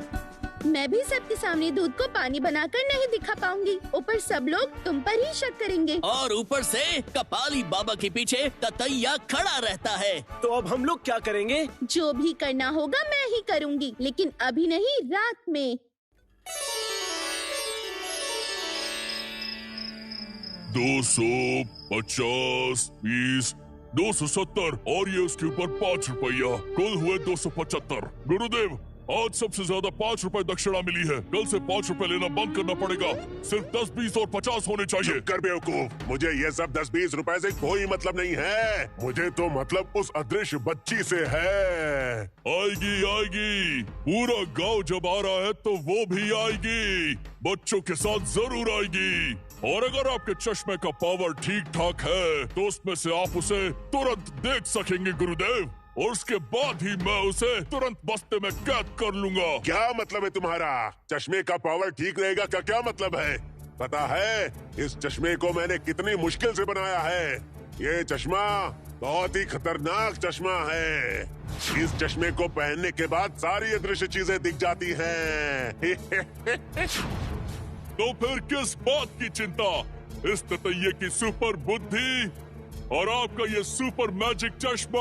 Speaker 3: मैं भी सबके सामने दूध को पानी बनाकर नहीं दिखा पाऊंगी। ऊपर सब लोग तुम पर ही शक करेंगे।
Speaker 7: और ऊपर से कपाली बाबा के पीछे ततैया खड़ा रहता है।
Speaker 4: तो अब हम लोग क्या करेंगे?
Speaker 3: जो भी करना होगा मैं ही करूंगी, लेकिन अभी नहीं, रात में।
Speaker 10: 250, 20, 270 और ये उसके ऊपर 5 रुपया, कुल हुए 275। गुरुदेव, आज सबसे ज्यादा 5 रुपए दक्षिणा मिली है। कल से 5 रुपए लेना बंद करना पड़ेगा। सिर्फ 10, 20 और 50 होने चाहिए।
Speaker 6: चुप कर बेवकूफ, मुझे ये सब 10-20 रुपए से कोई मतलब नहीं है। मुझे तो मतलब उस अदृश्य बच्ची से है।
Speaker 10: आएगी आएगी, पूरा गांव जब आ रहा है तो वो भी आएगी, बच्चों के साथ जरूर आएगी। और अगर आपके चश्मे का पावर ठीक ठाक है तो उसमें से आप उसे तुरंत देख सकेंगे गुरुदेव, और उसके बाद ही मैं उसे तुरंत बस्ते में कैद कर लूंगा।
Speaker 6: क्या मतलब है तुम्हारा? चश्मे का पावर ठीक रहेगा का क्या मतलब है? पता है इस चश्मे को मैंने कितनी मुश्किल से बनाया है। ये चश्मा बहुत ही खतरनाक चश्मा है। इस चश्मे को पहनने के बाद सारी अदृश्य चीजें दिख जाती हैं।
Speaker 10: तो फिर किस बात की चिंता? इस ततैये की सुपर बुद्धि और आपका ये सुपर मैजिक चश्मा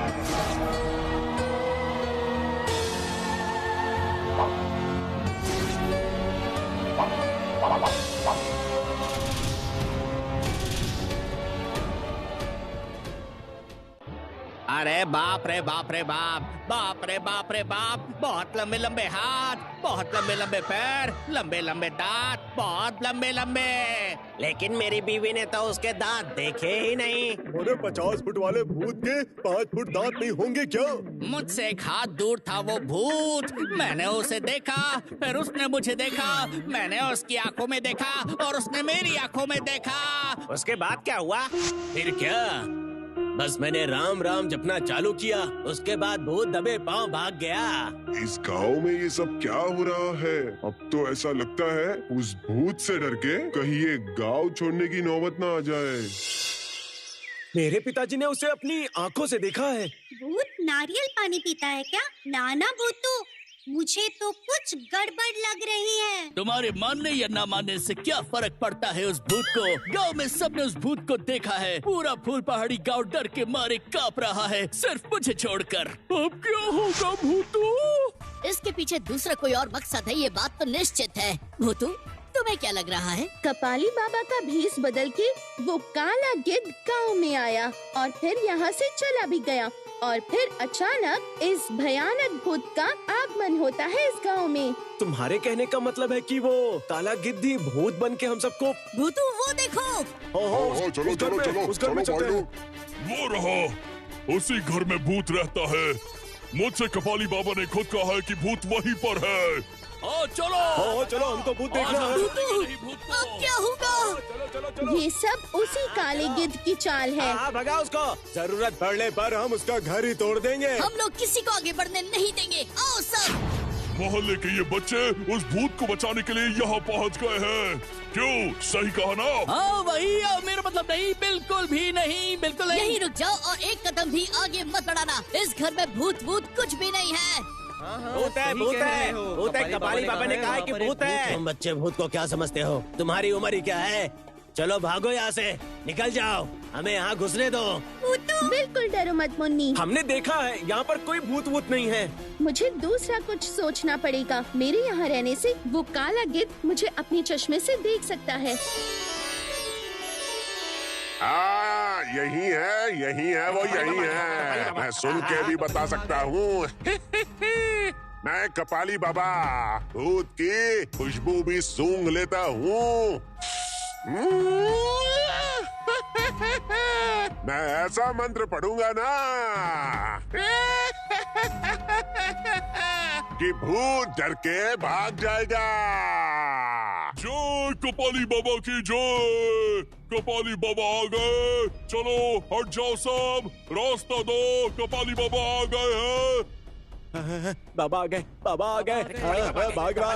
Speaker 7: अरे बाप रे बाप रे बाप, बाप रे बाप रे बाप, बहुत लंबे लंबे हाथ, बहुत लंबे लंबे पैर, लंबे लंबे दांत, बहुत लंबे लंबे।
Speaker 11: लेकिन मेरी बीवी ने तो उसके दांत देखे ही नहीं।
Speaker 4: अरे 50 फुट वाले भूत के 5 फुट दांत नहीं होंगे क्या?
Speaker 7: मुझसे एक हाथ दूर था वो भूत, मैंने उसे देखा, फिर उसने मुझे देखा, मैंने उसकी आंखों में देखा और उसने मेरी आंखों में देखा।
Speaker 11: उसके बाद क्या हुआ? फिर क्या, बस मैंने राम राम जपना चालू किया, उसके बाद भूत दबे पांव भाग गया।
Speaker 8: इस गांव में ये सब क्या हो रहा है? अब तो ऐसा लगता है उस भूत से डर के कहीं ये गांव छोड़ने की नौबत ना आ जाए।
Speaker 4: मेरे पिताजी ने उसे अपनी आंखों से देखा है।
Speaker 2: भूत नारियल पानी पीता है क्या? नाना भूतू, मुझे तो कुछ गड़बड़ लग रही है।
Speaker 7: तुम्हारे मानने या ना मानने से क्या फर्क पड़ता है उस भूत को? गांव में सबने उस भूत को देखा है। पूरा फूल पहाड़ी गांव डर के मारे कांप रहा है, सिर्फ मुझे छोड़कर।
Speaker 5: अब क्या होगा भूतू?
Speaker 1: इसके पीछे दूसरा कोई और मकसद है, ये बात तो निश्चित है। भूतू, तुम्हें क्या लग रहा है?
Speaker 3: कपाली बाबा का भेष बदल के वो काला गिद्ध गांव में आया और फिर यहाँ से चला भी गया और फिर अचानक इस भयानक भूत का आगमन होता है इस गांव में।
Speaker 4: तुम्हारे कहने का मतलब है कि वो काला गिद्ध भूत बन के हम सबको।
Speaker 1: भूतू, वो देखो।
Speaker 8: हाँ, चलो चलो चलो
Speaker 4: उस घर में
Speaker 8: चलो
Speaker 4: चलते
Speaker 8: भाई
Speaker 4: हैं।
Speaker 10: वो रहा, उसी घर में भूत रहता है। मुझसे कपाली बाबा ने खुद कहा है कि भूत वहीं पर है।
Speaker 7: चलो
Speaker 4: हाँ, चलो हमको भूत देखना है।
Speaker 1: अब क्या होगा?
Speaker 4: चलो चलो चलो।
Speaker 3: ये सब उसी काले गिद्ध की चाल है।
Speaker 4: हाँ, भगा उसको। जरूरत पड़ने पर हम उसका घर ही तोड़ देंगे।
Speaker 1: हम लोग किसी को आगे बढ़ने नहीं देंगे। आओ सब।
Speaker 10: मोहल्ले के ये बच्चे उस भूत को बचाने के लिए यहाँ पहुँच गए हैं। क्यों, सही कहा ना?
Speaker 7: हाँ वही, मेरा मतलब नहीं, बिल्कुल भी नहीं, बिल्कुल नहीं।
Speaker 1: यहीं रुक जाओ और एक कदम भी आगे मत बढ़ाना। इस घर में भूत भूत कुछ भी नहीं है।
Speaker 11: भूत है, भूत है, भूत है। कपाली बाबा ने कहा है कि भूत है। तुम बच्चे भूत को क्या समझते हो? तुम्हारी उम्र ही क्या है? चलो भागो यहाँ से, निकल जाओ, हमें यहाँ घुसने दो।
Speaker 3: बिल्कुल डरो मत मुन्नी,
Speaker 4: हमने देखा है यहाँ पर कोई भूत वूत नहीं है।
Speaker 3: मुझे दूसरा कुछ सोचना पड़ेगा। मेरे यहाँ रहने से वो काला गिद्ध मुझे अपने चश्मे से देख सकता है।
Speaker 6: हाँ, यही है, वो यही है। मैं सुन के भी बता सकता हूँ। मैं कपाली बाबा भूत की खुशबू भी सूंघ लेता हूँ। मैं ऐसा मंत्र पढ़ूंगा ना कि भूत डर के भाग जाएगा।
Speaker 10: जय कपाली बाबा की जय। कपाली बाबा आ गए, चलो हट जाओ सब, रास्ता दो, कपाली बाबा आ गए हैं।
Speaker 4: बाबा आ गए, बाबा आ गए। भाग रहा।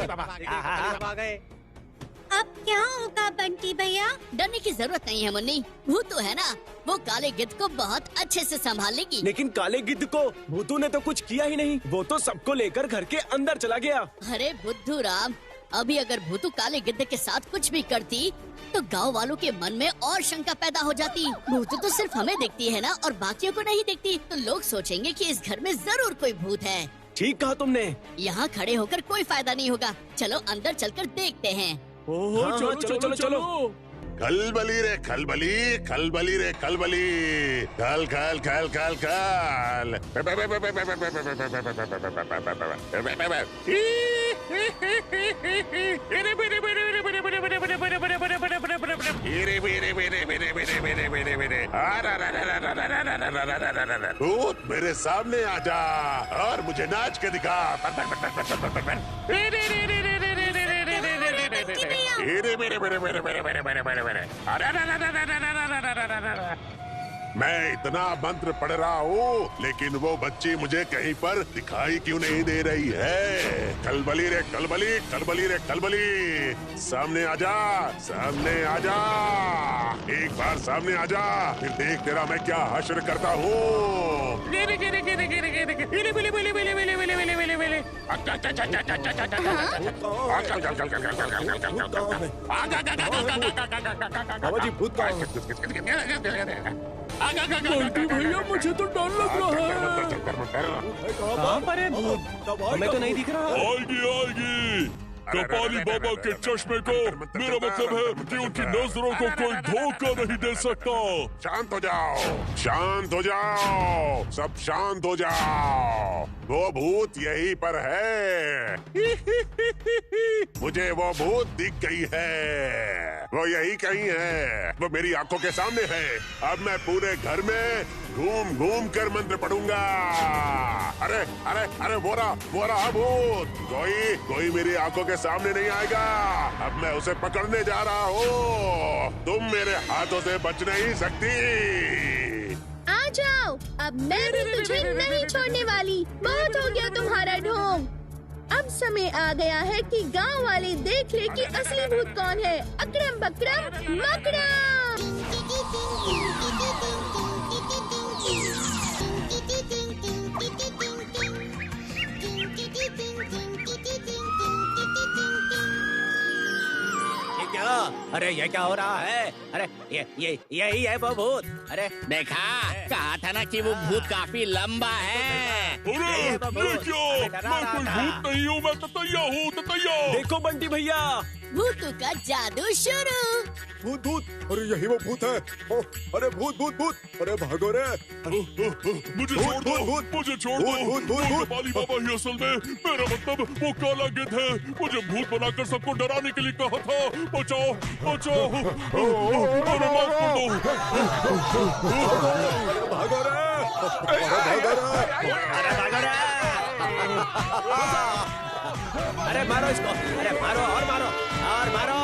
Speaker 2: अब क्या होगा बंटी भैया?
Speaker 1: डरने की जरूरत नहीं है मुन्नी, भूत तो है ना, वो काले गिद्ध को बहुत अच्छे से संभाल लेगी।
Speaker 4: लेकिन काले गिद्ध को भूतू ने तो कुछ किया ही नहीं। वो तो सबको लेकर घर के अंदर चला गया।
Speaker 1: अरे बुद्धू राम, अभी अगर भूतू काले गिद्ध के साथ कुछ भी करती तो गांव वालों के मन में और शंका पैदा हो जाती। भूतू तो सिर्फ हमें देखती है ना और बाकियों को नहीं देखती, तो लोग सोचेंगे कि इस घर में जरूर कोई भूत है।
Speaker 4: ठीक कहा तुमने।
Speaker 1: यहाँ खड़े होकर कोई फायदा नहीं होगा, चलो अंदर चलकर देखते हैं।
Speaker 4: हाँ, चलो चलो चलो चलो।
Speaker 6: खलबली रे खलबली, खलबली रे खलबली, खल खल खल खल खल। भूत मेरे सामने आ जा और मुझे नाच के दिखा। मैं इतना मंत्र पढ़ रहा हूँ लेकिन वो बच्ची मुझे कहीं पर दिखाई क्यों नहीं दे रही है। खलबली रे खलबली, खलबली रे खलबली, सामने आजा, सामने आजा, एक बार सामने आजा, फिर देख तेरा मैं क्या हश्र करता हूँ।
Speaker 4: बाबा जी भूत का
Speaker 5: बंटी भैया मुझे तो डर लग रहा है।
Speaker 4: कहाँ पर है भूत? हमें तो नहीं दिख रहा।
Speaker 10: आएगी आएगी, कपाली बाबा के चश्मे को, मेरा मतलब है कि उनकी नजरों को कोई धोखा नहीं दे सकता।
Speaker 6: शांत हो जाओ, शांत हो जाओ, सब शांत हो जाओ। वो भूत यहीं पर है। मुझे वो भूत दिख गई है, वो यही कहीं है, वो मेरी आंखों के सामने है। अब मैं पूरे घर में घूम घूम कर मंत्र पढ़ूंगा। अरे अरे अरे वो रहा भूत। कोई मेरी आंखों के सामने नहीं आएगा। अब मैं उसे पकड़ने जा रहा हूँ। तुम मेरे हाथों से बच नहीं सकती।
Speaker 3: आ जाओ, अब मैं भी तुझे नहीं छोड़ने वाली। बहुत हो गया तुम्हारा ढोंग। अब समय आ गया है कि गांव वाले देख ले कि असली भूत कौन है। अकड़म बकड़म मकड़म।
Speaker 11: क्या? अरे ये क्या हो रहा है? अरे यही है वो भूत। अरे
Speaker 7: देखा, कहा था ना कि वो भूत काफी लंबा है।
Speaker 10: अरे ये क्या? मैं कोई भूत नहीं हूँ, मैं ततैया हूँ, ततैया।
Speaker 4: देखो बंटी भैया,
Speaker 1: भूतू का जादू शुरू।
Speaker 8: भूत भूत, अरे यही वो भूत है। ओ, अरे भूत भूत भूत, अरे भागो रे।
Speaker 10: मुझे छोड़ दो, मुझे छोड़ दो। कपाली बाबा ही असल में, मेरा मतलब वो काला गिद्ध है। मुझे भूत बनाकर सबको डराने के लिए कहा था। बचाओ बचाओ, अरे माफ कर दो।
Speaker 8: भागो रे,
Speaker 11: अरे मारो इसको, अरे मारो और मारो और मारो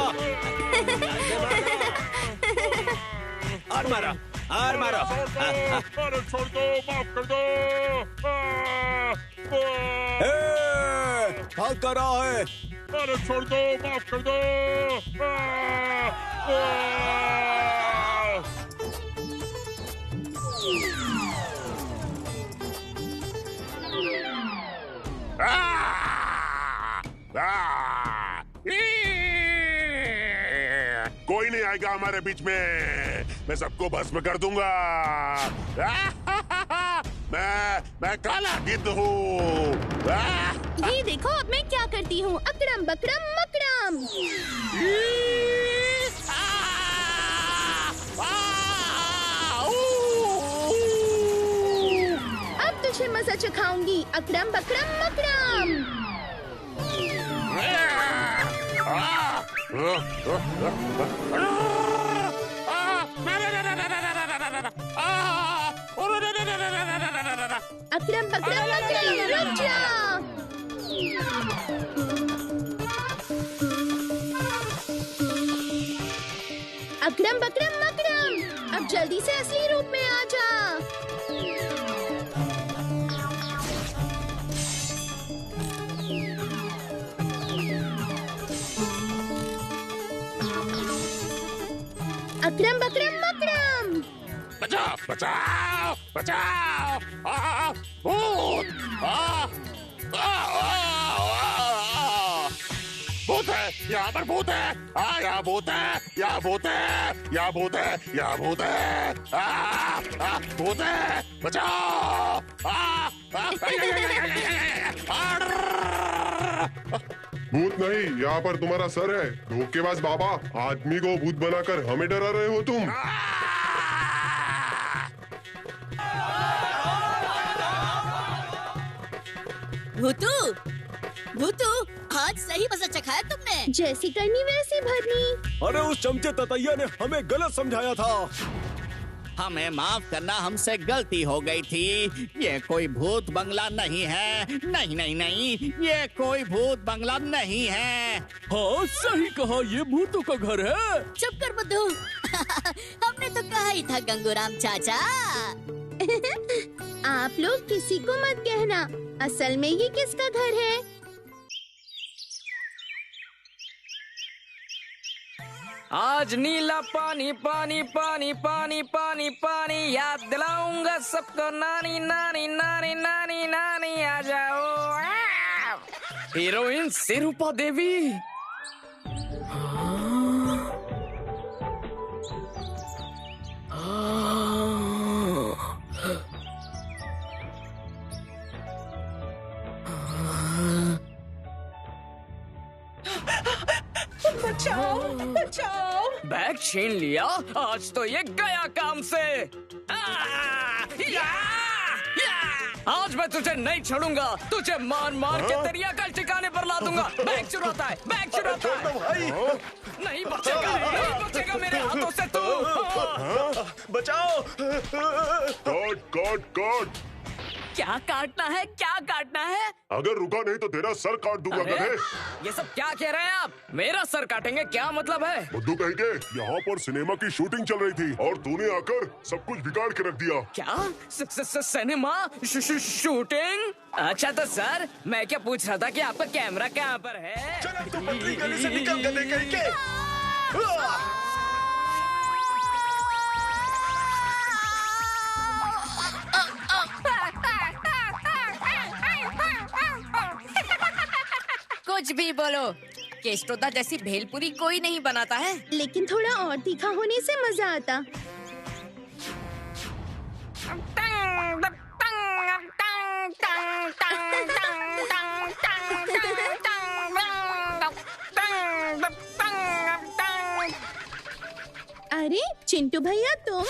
Speaker 11: और मारो और मारो।
Speaker 10: अरे छोड़ दो, माफ कर दो।
Speaker 4: भाग कर रहा है।
Speaker 10: अरे छोड़ दो, माफ कर दो।
Speaker 6: कोई नहीं आएगा हमारे बीच में। मैं सबको भस्म कर दूंगा। मैं काला गिद्ध हूँ।
Speaker 3: ये देखो अब मैं क्या करती हूँ। अकड़म बकड़म मकड़म। अब तुझे मजा चखाऊंगी। अकड़म बकड़म मकड़म। अकड़म बकड़म मकड़म, रुक जा। अकड़म बकड़म मकड़म, अब जल्दी से असली रूप में आ जा। अकड़म बकड़म मकड़म।
Speaker 6: बचाओ बचाओ बचाओ। भूत, भूत है यहाँ पर, भूत है। यहाँ भूत है, यहाँ भूत है, यहाँ भूत है, यहाँ भूत है। भूत है, बचाओ।
Speaker 8: भूत नहीं, यहाँ पर तुम्हारा सर है। धोखेबाज बाबा, आदमी को भूत बनाकर हमें डरा रहे हो तुम।
Speaker 1: भूतू, भूतू, आज सही मजा चखाया तुमने।
Speaker 3: जैसी करनी वैसी भरनी।
Speaker 4: अरे उस चमचे ततैया ने हमें गलत समझाया था।
Speaker 7: हमें माफ करना, हमसे गलती हो गई थी। ये कोई भूत बंगला नहीं है। नहीं नहीं नहीं, ये कोई भूत बंगला नहीं है।
Speaker 5: हाँ सही कहा, ये भूतों का घर है।
Speaker 1: चुप कर बुद्धू। हमने तो कहा ही था गंगूराम चाचा।
Speaker 3: आप लोग किसी को मत कहना, असल में ये किसका घर है।
Speaker 12: आज नीला पानी पानी पानी पानी पानी पानी, याद दिलाऊंगा सबको। नानी नानी नानी नानी नानी आ जाओ। हीरोइन सिरूपा देवी। बचाओ। बैग छीन लिया, आज तो ये गया काम से। आज मैं तुझे नहीं छोड़ूंगा, तुझे मार मार के तेरी अकल ठिकाने पर ला दूंगा। बैग चुराता है, बैग चुराता है। नहीं बचेगा, नहीं बचेगा मेरे हाथों से तू।
Speaker 4: बचाओ।
Speaker 8: काट काट काट।
Speaker 12: क्या काटना है, क्या काटना है?
Speaker 8: अगर रुका नहीं तो तेरा सर काट दूंगा गधे।
Speaker 12: ये सब क्या कह रहे हैं आप? मेरा सर काटेंगे, क्या मतलब है?
Speaker 8: बुद्धू कहेंगे, यहाँ पर सिनेमा की शूटिंग चल रही थी और तूने आकर सब कुछ बिगाड़ के रख दिया।
Speaker 12: क्या? Cinema shooting? अच्छा तो सर, मैं क्या पूछ रहा था कि आपका कैमरा कहाँ पर है?
Speaker 4: चल तू पतली गली से निकल गधे कहीं के।
Speaker 13: कुछ भी बोलो, केस्टोदा जैसी भेलपुरी कोई नहीं बनाता है।
Speaker 3: लेकिन थोड़ा और तीखा होने से मजा आता। अरे चिंटू भैया तुम?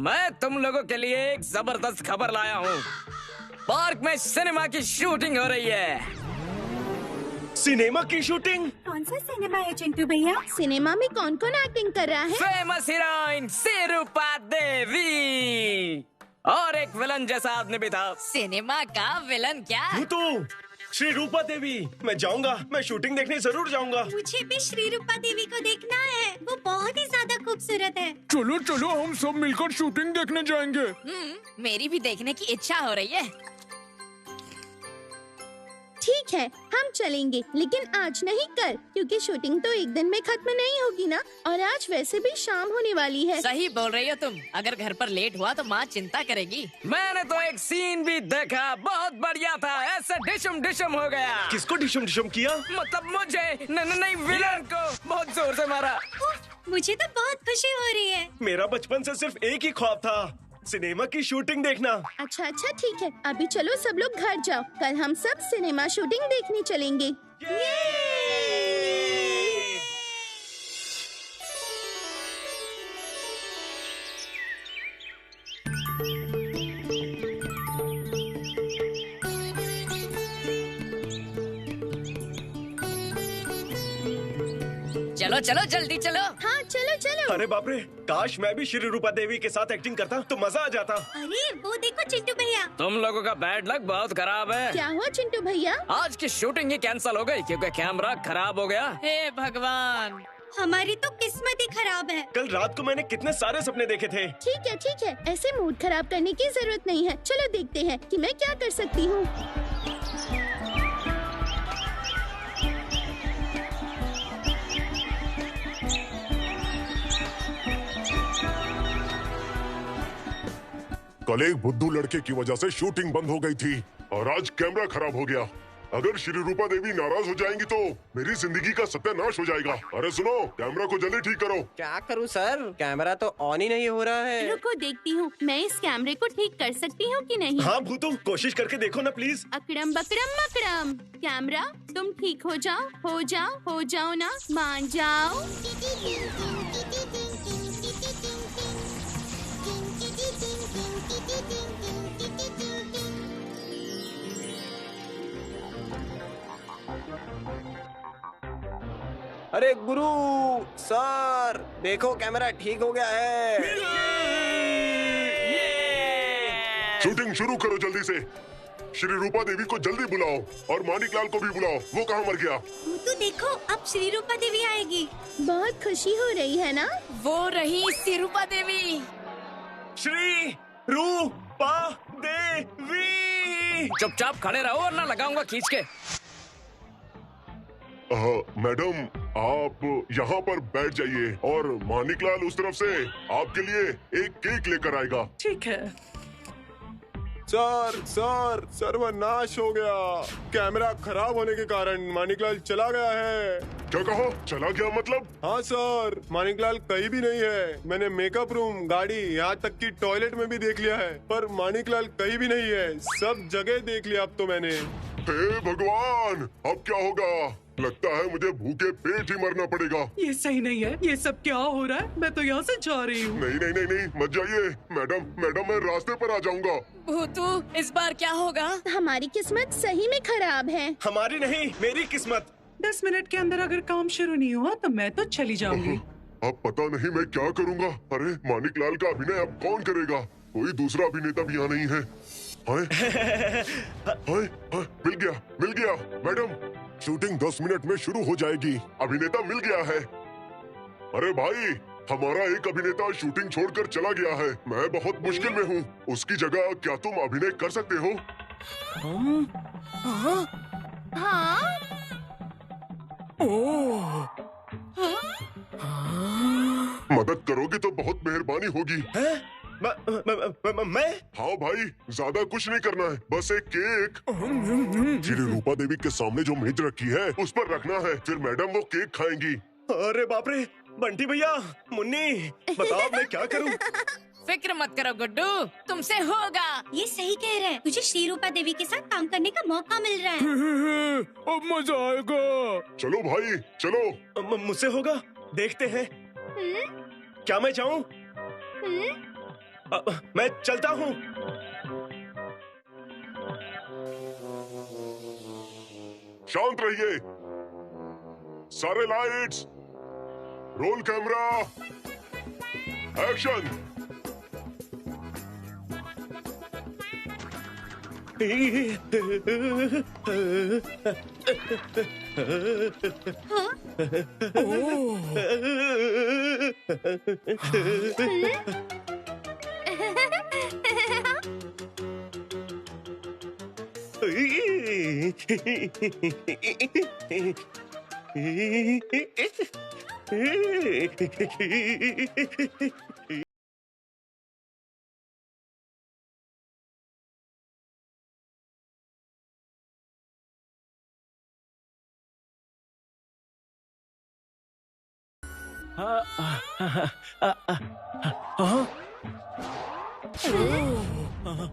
Speaker 12: मैं तुम लोगों के लिए एक जबरदस्त खबर लाया हूँ। पार्क में सिनेमा की शूटिंग हो रही है।
Speaker 4: सिनेमा की शूटिंग?
Speaker 2: कौन सा सिनेमा है चिंटू भैया?
Speaker 3: सिनेमा में कौन कौन एक्टिंग कर रहा है?
Speaker 12: फेमस हीरोइन सिरूपा देवी और एक विलन जैसा आदमी भी था।
Speaker 13: सिनेमा का विलन क्या?
Speaker 4: भूतू, श्री रूपा देवी। मैं जाऊंगा, मैं शूटिंग देखने जरूर जाऊंगा।
Speaker 2: मुझे भी श्री रूपा देवी को देखना है, वो बहुत ही ज्यादा खूबसूरत है।
Speaker 5: चलो चलो, हम सब मिलकर शूटिंग देखने जाएंगे।
Speaker 13: मेरी भी देखने की इच्छा हो रही है।
Speaker 3: ठीक है, हम चलेंगे, लेकिन आज नहीं कल, क्योंकि शूटिंग तो एक दिन में खत्म नहीं होगी ना, और आज वैसे भी शाम होने वाली है।
Speaker 13: सही बोल रही हो तुम। अगर घर पर लेट हुआ तो माँ चिंता करेगी।
Speaker 12: मैंने तो एक सीन भी देखा, बहुत बढ़िया था। ऐसे डिशम डिशम हो गया।
Speaker 4: किसको डिशम डिशम किया?
Speaker 12: मतलब मुझे नहीं, विलन को बहुत जोर से मारा।
Speaker 2: मुझे तो बहुत खुशी हो रही है।
Speaker 4: मेरा बचपन से सिर्फ एक ही ख्वाब था, सिनेमा की शूटिंग देखना।
Speaker 3: अच्छा अच्छा ठीक है, अभी चलो सब लोग घर जाओ, कल हम सब सिनेमा शूटिंग देखने चलेंगे।
Speaker 13: चलो चलो जल्दी चलो।
Speaker 3: हाँ चलो चलो।
Speaker 4: अरे बाप रे, काश मैं भी श्री रूपा देवी के साथ एक्टिंग करता तो मजा आ जाता।
Speaker 2: अरे वो देखो चिंटू भैया।
Speaker 12: तुम लोगों का बैड लक बहुत खराब है।
Speaker 3: क्या हुआ चिंटू भैया?
Speaker 12: आज की शूटिंग ही कैंसिल हो गई क्योंकि कैमरा खराब हो गया।
Speaker 13: हे भगवान,
Speaker 2: हमारी तो किस्मत ही खराब है।
Speaker 4: कल रात को मैंने कितने सारे सपने देखे थे।
Speaker 3: ठीक है, ऐसे मूड खराब करने की जरूरत नहीं है। चलो देखते हैं कि मैं क्या कर सकती हूँ।
Speaker 8: कल एक बुद्धू लड़के की वजह से शूटिंग बंद हो गई थी और आज कैमरा खराब हो गया। अगर श्री रूपा देवी नाराज हो जाएंगी तो मेरी जिंदगी का सत्यानाश हो जाएगा। अरे सुनो, कैमरा को जल्दी ठीक करो।
Speaker 11: क्या करूं सर, कैमरा तो ऑन ही नहीं हो रहा है।
Speaker 3: रुको देखती हूँ, मैं इस कैमरे को ठीक कर सकती हूँ कि नहीं।
Speaker 4: हाँ भूतू, कोशिश करके देखो ना प्लीज।
Speaker 3: अकड़म बकड़म मकड़म, कैमरा तुम ठीक हो जाओ ना, मान जाओ।
Speaker 11: अरे गुरु सर, देखो कैमरा ठीक हो गया है।
Speaker 8: शूटिंग शुरू करो जल्दी से। श्री रूपा देवी को जल्दी बुलाओ और मानिक लाल को भी बुलाओ। वो कहाँ मर गया?
Speaker 2: तो देखो, अब श्री रूपा देवी आएगी।
Speaker 3: बहुत खुशी हो रही है ना?
Speaker 13: वो रही सिरूपा देवी।
Speaker 4: श्री रूपा देवी।
Speaker 12: चुपचाप खड़े रहो वरना लगाऊंगा खींच के।
Speaker 8: मैडम, आप यहाँ पर बैठ जाइए और मानिकलाल उस तरफ से आपके लिए एक केक लेकर आएगा।
Speaker 12: ठीक है।
Speaker 14: सर सर्वनाश हो गया। कैमरा खराब होने के कारण मानिकलाल चला गया है।
Speaker 8: क्या कहो? चला गया मतलब?
Speaker 14: हाँ सर, मानिकलाल कहीं भी नहीं है। मैंने मेकअप रूम, गाड़ी, यहाँ तक कि टॉयलेट में भी देख लिया है, पर मानिकलाल कहीं भी नहीं है। सब जगह देख लिया अब तो मैंने।
Speaker 8: हे भगवान, अब क्या होगा? लगता है मुझे भूखे पेट ही मरना पड़ेगा।
Speaker 15: ये सही नहीं है। ये सब क्या हो रहा है? मैं तो यहाँ से जा रही हूँ।
Speaker 8: नहीं नहीं नहीं नहीं, मत जाइए मैडम। मैडम मैं रास्ते पर आ जाऊंगा।
Speaker 13: भूतू, इस बार क्या होगा?
Speaker 3: हमारी किस्मत सही में खराब है।
Speaker 4: हमारी नहीं, मेरी किस्मत।
Speaker 15: 10 मिनट के अंदर अगर काम शुरू नहीं हुआ तो मैं तो चली जाऊंगी।
Speaker 8: अब पता नहीं मैं क्या करूँगा। अरे मानिकलाल का अभिनय अब कौन करेगा? कोई दूसरा अभिनेता भी यहाँ नहीं है। हाय हाय हाय, मिल गया मैडम। शूटिंग 10 मिनट में शुरू हो जाएगी। अभिनेता मिल गया है। अरे भाई, हमारा एक अभिनेता शूटिंग छोड़कर चला गया है। मैं बहुत मुश्किल में हूँ। उसकी जगह क्या तुम अभिनय कर सकते हो?
Speaker 3: हाँ?
Speaker 8: मदद करोगे तो बहुत मेहरबानी होगी।
Speaker 4: मैं?
Speaker 8: हाँ भाई, ज्यादा कुछ नहीं करना है, बस एक केक श्री रूपा देवी के सामने जो मेज रखी है उस पर रखना है। फिर मैडम वो केक खाएंगी।
Speaker 4: अरे बाप रे, बंटी भैया, मुन्नी, बताओ मैं क्या करूं?
Speaker 13: फिक्र मत करो गुड्डू, तुमसे होगा।
Speaker 2: ये सही कह रहे हैं। तुझे श्री रूपा देवी के साथ काम करने का मौका मिल रहा है।
Speaker 5: अब मजा आएगा।
Speaker 8: चलो भाई चलो।
Speaker 4: मुझसे होगा, देखते हैं। क्या मैं जाऊं? मैं चलता हूँ।
Speaker 8: शांत रहिए। सारे lights, roll camera, action.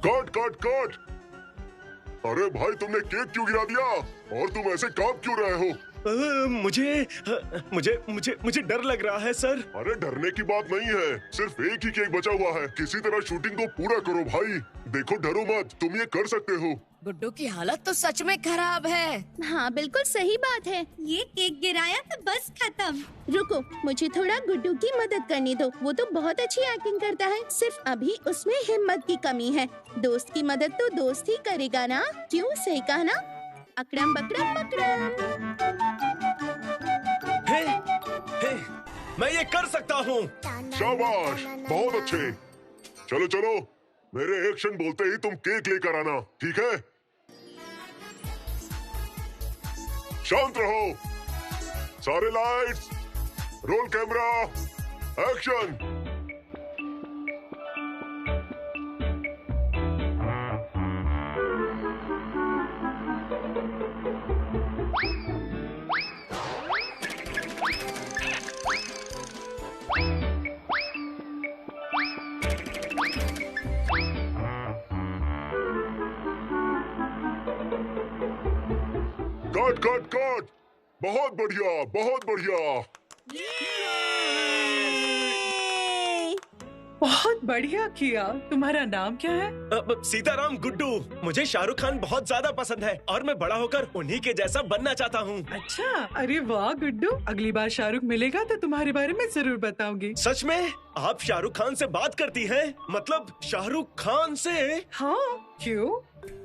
Speaker 8: Cut cut cut. अरे भाई, तुमने केक क्यों गिरा दिया? और तुम ऐसे कांप क्यों रहे हो?
Speaker 4: मुझे डर लग रहा है सर।
Speaker 8: अरे डरने की बात नहीं है, सिर्फ एक ही केक बचा हुआ है। किसी तरह शूटिंग को पूरा करो भाई। देखो, डरो मत, तुम ये कर सकते हो।
Speaker 13: गुड्डू की हालत तो सच में खराब है।
Speaker 3: हाँ, बिल्कुल सही बात है।
Speaker 2: ये केक गिराया तो बस खत्म।
Speaker 3: रुको, मुझे थोड़ा गुड्डू की मदद करने दो। वो तो बहुत अच्छी एक्टिंग करता है, सिर्फ अभी उसमें हिम्मत की कमी है। दोस्त की मदद तो दोस्त ही करेगा ना, क्यों? सही कहा ना? अकड़म बकड़म बकड़म।
Speaker 4: हे, मैं ये कर सकता हूँ।
Speaker 8: शाबाश, बहुत अच्छे। चलो चलो, मेरे एक्शन बोलते ही तुम केक लेकर आना, ठीक है? शांत रहो। सारे lights, roll camera, action. Cut cut cut. बहुत बढ़िया, बहुत बढ़िया।
Speaker 15: बहुत बढ़िया किया। तुम्हारा नाम क्या है?
Speaker 4: सीताराम गुड्डू। मुझे शाहरुख खान बहुत ज्यादा पसंद है और मैं बड़ा होकर उन्हीं के जैसा बनना चाहता हूँ।
Speaker 15: अच्छा, अरे वाह गुड्डू, अगली बार शाहरुख मिलेगा तो तुम्हारे बारे में जरूर बताऊंगी।
Speaker 4: सच में? आप शाहरुख खान से बात करती हैं? मतलब शाहरुख खान से?
Speaker 15: हाँ, क्यों?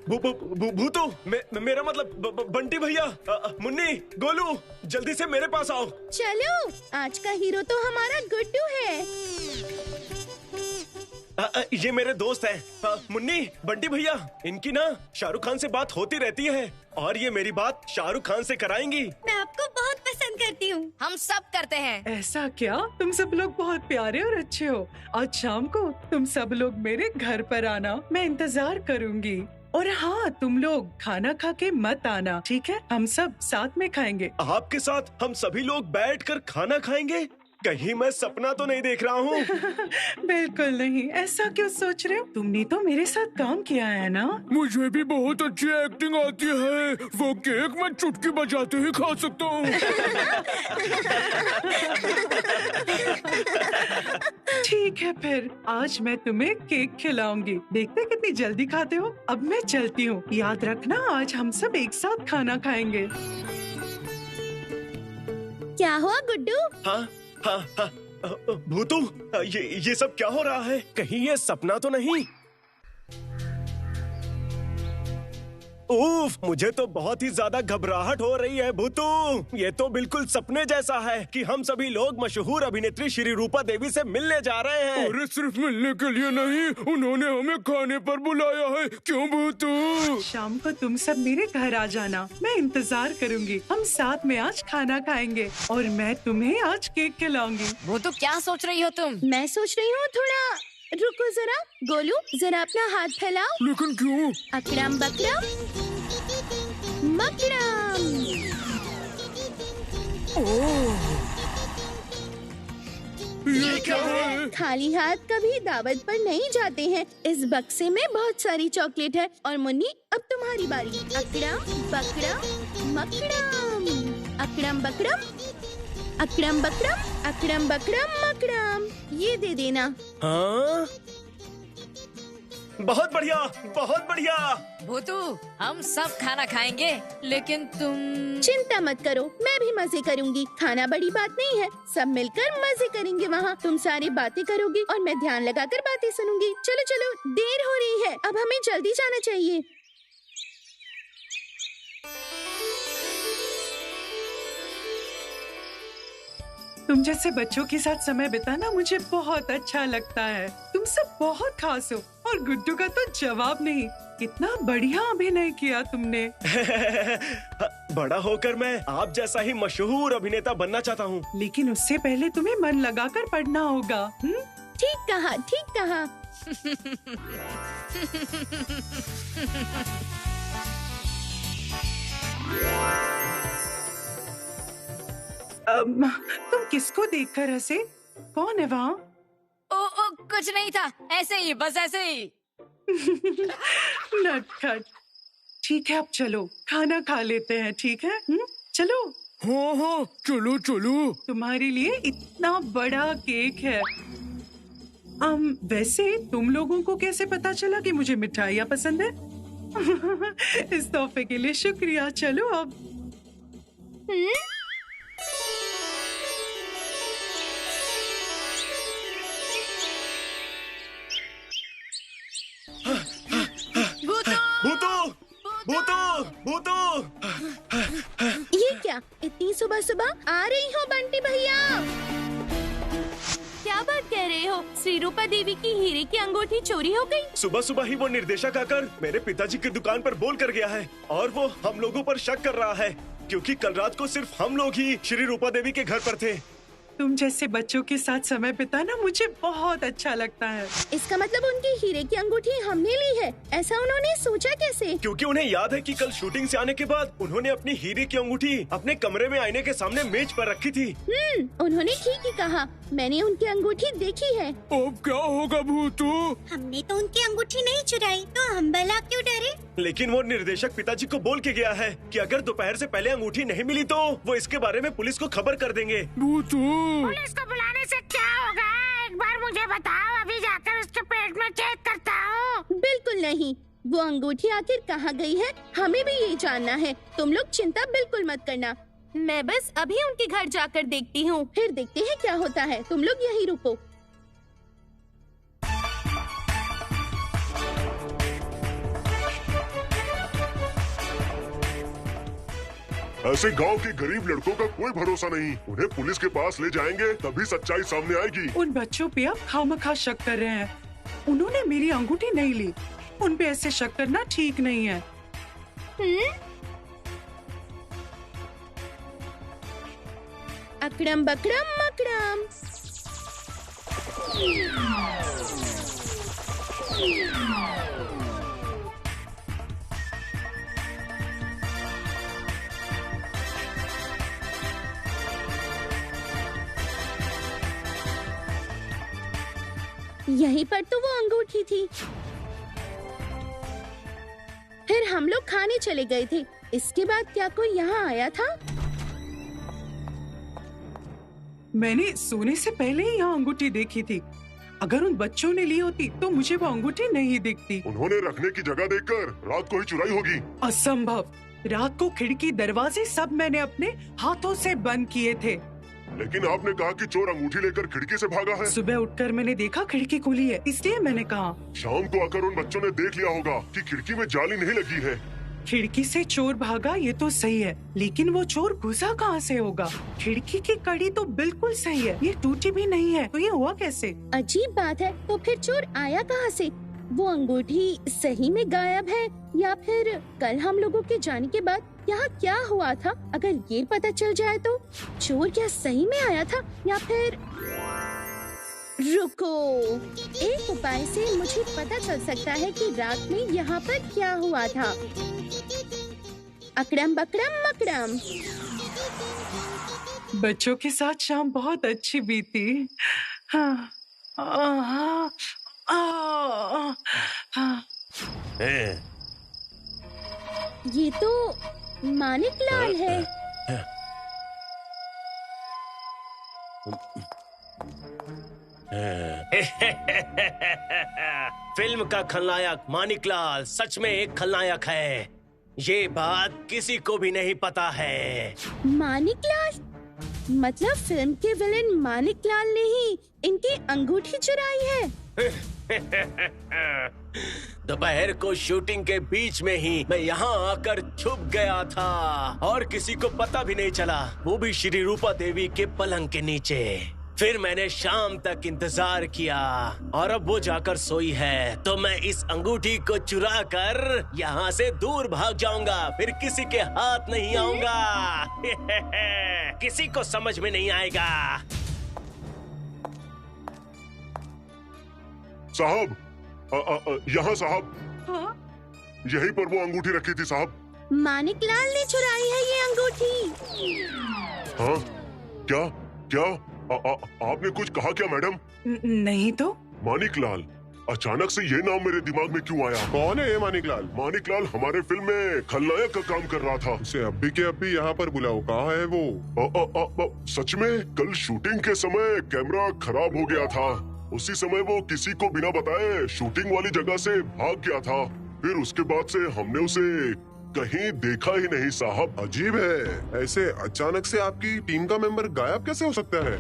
Speaker 4: भूतू, मेरा मतलब बंटी भैया, मुन्नी, गोलू, जल्दी से मेरे पास आओ।
Speaker 3: चलो, आज का हीरो तो हमारा गुड्डू है।
Speaker 4: ये मेरे दोस्त हैं, मुन्नी, बंटी भैया। इनकी ना शाहरुख खान से बात होती रहती है और ये मेरी बात शाहरुख खान से कराएंगी।
Speaker 2: मैं आपको बहुत पसंद करती हूँ।
Speaker 13: हम सब करते हैं।
Speaker 15: ऐसा क्या? तुम सब लोग बहुत प्यारे और अच्छे हो। आज शाम को तुम सब लोग मेरे घर पर आना, मैं इंतजार करूँगी। और हाँ, तुम लोग खाना खा के मत आना, ठीक है? हम सब साथ में खाएंगे।
Speaker 4: आपके साथ हम सभी लोग बैठकर खाना खाएंगे? कहीं मैं सपना तो नहीं देख रहा हूँ?
Speaker 15: बिल्कुल नहीं। ऐसा क्यों सोच रहे हो? तुमने तो मेरे साथ काम किया है ना?
Speaker 5: मुझे भी बहुत अच्छी एक्टिंग आती है। वो केक मैं चुटकी बजाते ही खा सकता हूँ।
Speaker 15: ठीक है फिर, आज मैं तुम्हें केक खिलाऊंगी। देखते कितनी जल्दी खाते हो। अब मैं चलती हूँ। याद रखना, आज हम सब एक साथ खाना खाएंगे।
Speaker 3: क्या हुआ गुड्डू?
Speaker 4: हाँ हाँ हाँ, भूतू, ये सब क्या हो रहा है? कहीं ये सपना तो नहीं? उफ, मुझे तो बहुत ही ज्यादा घबराहट हो रही है भूतू। ये तो बिल्कुल सपने जैसा है कि हम सभी लोग मशहूर अभिनेत्री श्री रूपा देवी से मिलने जा रहे हैं।
Speaker 5: अरे सिर्फ मिलने के लिए नहीं, उन्होंने हमें खाने पर बुलाया है। क्यों भूतू?
Speaker 15: शाम को तुम सब मेरे घर आ जाना, मैं इंतजार करूंगी। हम साथ में आज खाना खाएंगे और मैं तुम्हें आज केक खिलाऊंगी।
Speaker 13: वो तो क्या सोच रही हो तुम?
Speaker 3: मैं सोच रही हूँ थोड़ा रुको जरा। गोलू, जरा अपना हाथ फैलाओ।
Speaker 5: लेकिन क्यों?
Speaker 3: अकड़म बकड़म मकड़म।
Speaker 5: ये क्या है?
Speaker 3: खाली हाथ कभी दावत पर नहीं जाते हैं। इस बक्से में बहुत सारी चॉकलेट है। और मुन्नी, अब तुम्हारी बारी। अकड़म बकड़म मकड़म। अकड़म बकड़म अकड़म बकड़म अकड़म बकड़म मकड़म। ये दे देना।
Speaker 4: हाँ, बहुत बढ़िया, बहुत बढ़िया।
Speaker 13: भूतू, हम सब खाना खाएंगे, लेकिन तुम
Speaker 3: चिंता मत करो, मैं भी मजे करूंगी। खाना बड़ी बात नहीं है, सब मिलकर मजे करेंगे वहाँ। तुम सारी बातें करोगी और मैं ध्यान लगाकर बातें सुनूंगी। चलो चलो, देर हो रही है, अब हमें जल्दी जाना चाहिए।
Speaker 15: तुम जैसे बच्चों के साथ समय बिताना मुझे बहुत अच्छा लगता है। तुम सब बहुत खास हो। और गुड्डू का तो जवाब नहीं। कितना बढ़िया अभिनय किया तुमने।
Speaker 4: बड़ा होकर मैं आप जैसा ही मशहूर अभिनेता बनना चाहता हूँ।
Speaker 15: लेकिन उससे पहले तुम्हें मन लगाकर पढ़ना होगा।
Speaker 3: ठीक कहा, ठीक कहा।
Speaker 15: तुम किसको देखकर हंसे? कौन है वहाँ?
Speaker 13: ओ कुछ नहीं था, ऐसे ही, बस ऐसे ही।
Speaker 15: नटखट। ठीक है, अब चलो खाना खा लेते हैं। ठीक है, चलो।
Speaker 5: हाँ हाँ, चलो चलो।
Speaker 15: तुम्हारे लिए इतना बड़ा केक है। वैसे तुम लोगों को कैसे पता चला कि मुझे मिठाइयाँ पसंद है? इस तोहफे के लिए शुक्रिया। चलो अब।
Speaker 4: भूतू!
Speaker 3: ये क्या, इतनी सुबह सुबह आ रही हो बंटी भैया? क्या बात कह रहे हो? श्री रूपा देवी की हीरे की अंगूठी चोरी हो गई?
Speaker 4: सुबह सुबह ही वो निर्देशक आकर मेरे पिताजी की दुकान पर बोल कर गया है और वो हम लोगों पर शक कर रहा है, क्योंकि कल रात को सिर्फ हम लोग ही श्री रूपा देवी के घर पर थे।
Speaker 15: तुम जैसे बच्चों के साथ समय बिताना मुझे बहुत अच्छा लगता है।
Speaker 3: इसका मतलब उनकी हीरे की अंगूठी हमने ली है। ऐसा उन्होंने सोचा कैसे?
Speaker 4: क्योंकि उन्हें याद है कि कल शूटिंग से आने के बाद उन्होंने अपनी हीरे की अंगूठी अपने कमरे में आईने के सामने मेज पर रखी थी।
Speaker 3: उन्होंने ठीक ही कहा, मैंने उनकी अंगूठी देखी है।
Speaker 5: अब क्या होगा भूतू?
Speaker 2: हमने तो उनकी अंगूठी नहीं चुराई, तो हम भला क्यों डरे?
Speaker 4: लेकिन वो निर्देशक पिताजी को बोल के गया है कि अगर दोपहर से पहले अंगूठी नहीं मिली तो वो इसके बारे में पुलिस को खबर कर देंगे।
Speaker 5: भूतू,
Speaker 9: पुलिस को बुलाने से क्या होगा? एक बार मुझे बताओ, अभी जाकर उसके पेट में चेक करता हूँ।
Speaker 3: बिल्कुल नहीं, वो अंगूठी आखिर कहाँ गई है, हमें भी ये जानना है। तुम लोग चिंता बिल्कुल मत करना, मैं बस अभी उनके घर जाकर देखती हूँ, फिर देखते हैं क्या होता है। तुम लोग यहीं रुको।
Speaker 8: ऐसे गांव के गरीब लड़कों का कोई भरोसा नहीं। उन्हें पुलिस के पास ले जाएंगे तभी सच्चाई सामने आएगी।
Speaker 15: उन बच्चों पे आप खामखा शक कर रहे हैं। उन्होंने मेरी अंगूठी नहीं ली। उन पे ऐसे शक करना ठीक नहीं है।
Speaker 3: अकड़म बकड़म मकड़म। यहीं पर तो वो अंगूठी थी। फिर हम लोग खाने चले गए थे। इसके बाद क्या कोई यहाँ आया था?
Speaker 15: मैंने सोने से पहले ही यहाँ अंगूठी देखी थी। अगर उन बच्चों ने ली होती तो मुझे वो अंगूठी नहीं दिखती।
Speaker 8: उन्होंने रखने की जगह देखकर रात को ही चुराई होगी।
Speaker 15: असंभव। रात को खिड़की दरवाजे सब मैंने अपने हाथों से बंद किए थे।
Speaker 8: लेकिन आपने कहा कि चोर अंगूठी लेकर खिड़की से भागा है।
Speaker 15: सुबह उठकर मैंने देखा खिड़की खुली है, इसलिए मैंने कहा।
Speaker 8: शाम को आकर उन बच्चों ने देख लिया होगा कि खिड़की में जाली नहीं लगी है।
Speaker 15: खिड़की से चोर भागा ये तो सही है, लेकिन वो चोर घुसा कहाँ से होगा? खिड़की की कड़ी तो बिल्कुल सही है, ये टूटी भी नहीं है, तो ये हुआ कैसे?
Speaker 3: अजीब बात है। तो फिर चोर आया कहाँ से? वो अंगूठी सही में गायब है या फिर कल हम लोगों के जाने के बाद यहाँ क्या हुआ था? अगर ये पता चल जाए तो चोर क्या सही में आया था या फिर... रुको, एक उपाय से मुझे पता चल सकता है कि रात में यहाँ पर क्या हुआ था। अकड़म बकड़म मकड़म।
Speaker 15: बच्चों के साथ शाम बहुत अच्छी बीती। हाँ,
Speaker 3: ये तो मानिक लाल है।
Speaker 11: फिल्म का खलनायक मानिक लाल सच में एक खलनायक है। ये बात किसी को भी नहीं पता है।
Speaker 3: मानिक लाल? मतलब फिल्म के विलेन मानिक लाल ने ही इनकी अंगूठी चुराई है।
Speaker 11: दोपहर को शूटिंग के बीच में ही मैं यहाँ आकर छुप गया था और किसी को पता भी नहीं चला, वो भी श्री रूपा देवी के पलंग के नीचे। फिर मैंने शाम तक इंतजार किया और अब वो जाकर सोई है, तो मैं इस अंगूठी को चुरा कर यहाँ से दूर भाग जाऊंगा, फिर किसी के हाथ नहीं आऊंगा। किसी को समझ में नहीं आएगा।
Speaker 8: साहब, यहाँ साहब।
Speaker 15: हाँ?
Speaker 8: यहीं पर वो अंगूठी रखी थी साहब।
Speaker 3: मानिक लाल ने चुराई है ये अंगूठी।
Speaker 8: हाँ? क्या क्या आपने कुछ कहा क्या मैडम?
Speaker 15: नहीं तो।
Speaker 8: मानिक लाल, अचानक से ये नाम मेरे दिमाग में क्यों आया?
Speaker 14: कौन है ये मानिक लाल?
Speaker 8: मानिक लाल हमारे फिल्म में खलनायक का काम कर रहा था।
Speaker 14: उसे अभी के अभी यहाँ पर बुलाओ। कहाँ है वो?
Speaker 8: सच में कल शूटिंग के समय कैमरा खराब हो गया था। उसी समय वो किसी को बिना बताए शूटिंग वाली जगह से भाग गया था। फिर उसके बाद से हमने उसे कहीं देखा ही नहीं साहब।
Speaker 14: अजीब है, ऐसे अचानक से आपकी टीम का मेंबर गायब कैसे हो सकता है?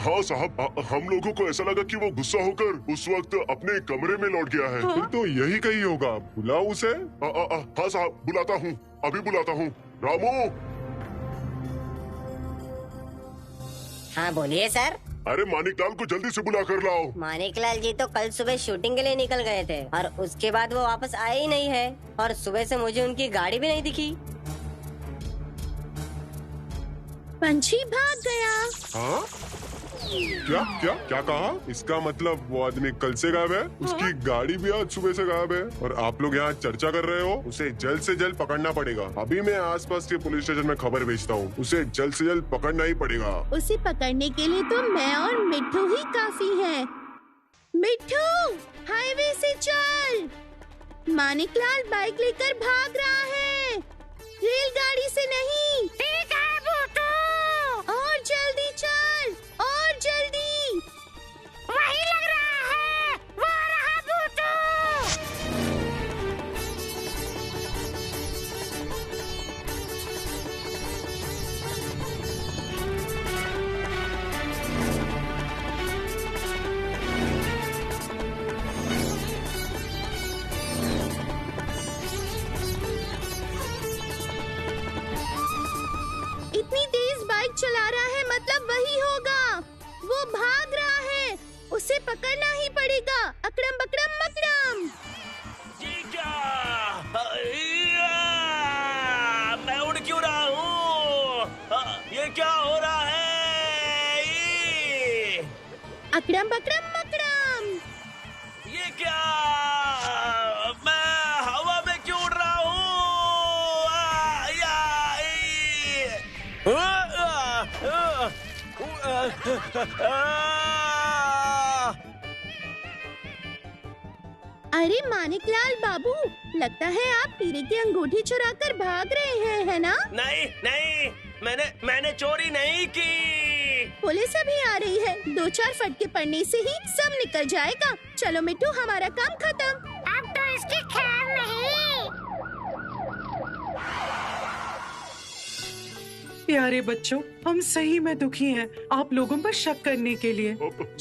Speaker 8: हाँ साहब, हम लोगों को ऐसा लगा कि वो गुस्सा होकर उस वक्त अपने कमरे में लौट गया है।
Speaker 14: हाँ? फिर तो यही कहीं होगा, बुलाओ उसे।
Speaker 8: हाँ साहब, बुलाता हूँ, अभी बुलाता हूँ। रामू।
Speaker 2: हाँ बोलिए सर।
Speaker 8: अरे मानिक लाल को जल्दी से बुला कर लाओ।
Speaker 2: मानिक लाल जी तो कल सुबह शूटिंग के लिए निकल गए थे और उसके बाद वो वापस आए ही नहीं है और सुबह से मुझे उनकी गाड़ी भी नहीं दिखी।
Speaker 3: पंछी भाग गया।
Speaker 14: हाँ? क्या क्या क्या कहा? इसका मतलब वो आदमी कल से गायब है, उसकी गाड़ी भी आज सुबह से गायब है और आप लोग यहाँ चर्चा कर रहे हो। उसे जल्द से जल्द पकड़ना पड़ेगा। अभी मैं आसपास के पुलिस स्टेशन में खबर भेजता हूँ। उसे जल्द से जल्द पकड़ना ही पड़ेगा।
Speaker 3: उसे पकड़ने के लिए तो मैं और मिट्ठू ही काफी है। मिट्ठू, हाईवे से चल। मानिक लाल बाइक लेकर भाग रहा है, रेलगाड़ी से नहीं।
Speaker 9: ठीक है बूटू।
Speaker 3: और जल्दी चल, और जल्दी।
Speaker 9: वही लग रहा है, वो रहा बूटू।
Speaker 3: इतनी तेज बाइक चला रहा है, मतलब वही होगा। वो भाग रहा है, उसे पकड़ना ही पड़ेगा। अकड़म बकड़म मकड़म।
Speaker 11: जी क्या? मैं उड़ क्यों रहा हूँ? ये क्या हो रहा है?
Speaker 3: अकड़म बकड़म मकड़म।
Speaker 11: ये क्या? मैं हवा में क्यों उड़ रहा हूँ?
Speaker 3: अरे मानिकलाल बाबू, लगता है आप हीरे की अंगूठी चुराकर भाग रहे हैं, है ना?
Speaker 11: नहीं नहीं, मैंने चोरी नहीं की।
Speaker 3: पुलिस अभी आ रही है, 2-4 फटके पड़ने से ही सब निकल जाएगा। चलो मिट्टू, हमारा काम खत्म।
Speaker 9: अब तो इसकी खैर नहीं।
Speaker 15: प्यारे बच्चों, हम सही में दुखी हैं आप लोगों पर शक करने के लिए।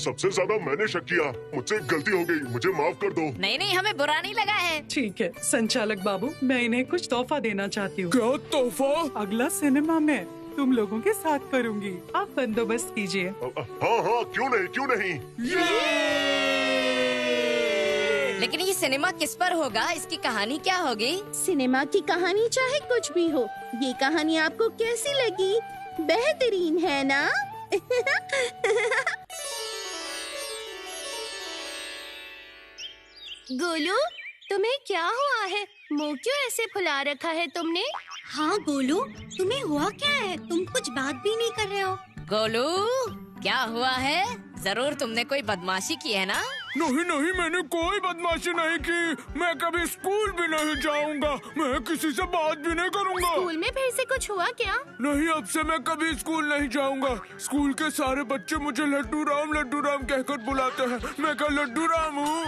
Speaker 8: सबसे ज्यादा मैंने शक किया, मुझसे एक गलती हो गई, मुझे माफ कर दो।
Speaker 13: नहीं नहीं, हमें बुरा नहीं लगा है।
Speaker 15: ठीक है संचालक बाबू, मैं इन्हें कुछ तोहफा देना चाहती हूँ।
Speaker 5: क्या तोहफा?
Speaker 15: अगला सिनेमा में तुम लोगों के साथ करूँगी, आप बंदोबस्त कीजिए।
Speaker 8: हाँ, क्यों नहीं।
Speaker 13: लेकिन ये सिनेमा किस पर होगा? इसकी कहानी क्या होगी?
Speaker 3: सिनेमा की कहानी चाहे कुछ भी हो, ये कहानी आपको कैसी लगी? बेहतरीन है ना? गोलू, तुम्हें क्या हुआ है? मुंह क्यों ऐसे फुला रखा है तुमने?
Speaker 2: हाँ गोलू, तुम्हें हुआ क्या है? तुम कुछ बात भी नहीं कर रहे हो।
Speaker 13: गोलू, क्या हुआ है? जरूर तुमने कोई बदमाशी की है ना?
Speaker 5: नहीं, मैंने कोई बदमाशी नहीं की। मैं कभी स्कूल भी नहीं जाऊंगा। मैं किसी से बात भी नहीं करूंगा।
Speaker 3: स्कूल में फिर से कुछ हुआ क्या?
Speaker 5: नहीं, अब से मैं कभी स्कूल नहीं जाऊंगा। स्कूल के सारे बच्चे मुझे लड्डू राम कहकर बुलाते हैं। मैं क्या लड्डू राम हूँ?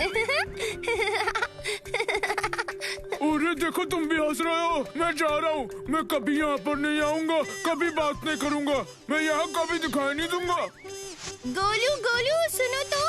Speaker 5: अरे देखो, तुम भी हंस रहे हो। मैं जा रहा हूँ। मैं कभी यहाँ पर नहीं आऊँगा, कभी बात नहीं करूँगा। मैं यहाँ कभी दिखाई नहीं दूंगा।
Speaker 3: गोलू, सुनो तो।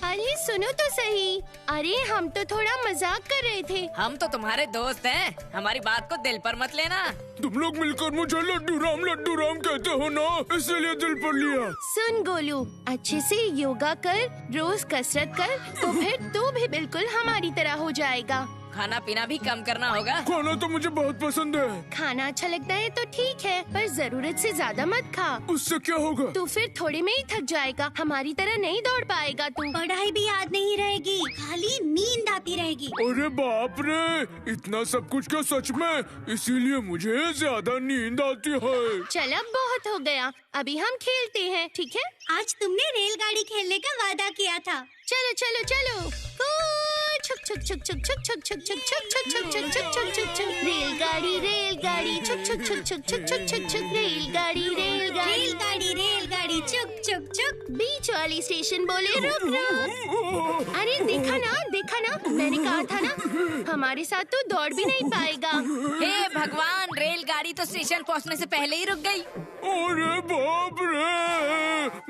Speaker 3: अरे सुनो तो सही। अरे हम तो थोड़ा मजाक कर रहे थे।
Speaker 13: हम तो तुम्हारे दोस्त हैं, हमारी बात को दिल पर मत लेना।
Speaker 5: तुम लोग मिलकर मुझे लड्डू राम कहते हो ना, इसलिए दिल पर लिया।
Speaker 3: सुन गोलू, अच्छे से योगा कर, रोज कसरत कर, तो फिर तू भी बिल्कुल हमारी तरह हो जाएगा।
Speaker 13: खाना पीना भी कम करना होगा।
Speaker 5: खाना तो मुझे बहुत पसंद है।
Speaker 3: खाना अच्छा लगता है तो ठीक है, पर जरूरत से ज्यादा मत खा।
Speaker 5: उससे क्या होगा?
Speaker 3: तू फिर थोड़े में ही थक जाएगा, हमारी तरह नहीं दौड़ पाएगा तू।
Speaker 2: पढ़ाई भी याद नहीं रहेगी, खाली नींद आती रहेगी।
Speaker 5: अरे बाप रे, इतना सब कुछ क्या सच में? इसीलिए मुझे ज्यादा नींद आती है।
Speaker 3: चल अब बहुत हो गया, अभी हम खेलते हैं, ठीक है?
Speaker 2: आज तुमने रेलगाड़ी खेलने का वादा किया था।
Speaker 3: चलो चलो चलो, छुक छुक छुक छुक छुक छुक छुक छुक छुक छुक छुक छुक छुक छुक छुक छुक रेलगाड़ी छुक छुक छुक छुक छुक छुक छुक छुक रेलगाड़ी छुक छुक छुक। बीच वाली स्टेशन बोले रुक। अरे देखा ना, मैंने कहा था ना, हमारे साथ तो दौड़ भी नहीं पाएगा।
Speaker 13: हे भगवान, रेलगाड़ी तो स्टेशन पहुंचने से पहले ही रुक गई।
Speaker 5: अरे बाप रे,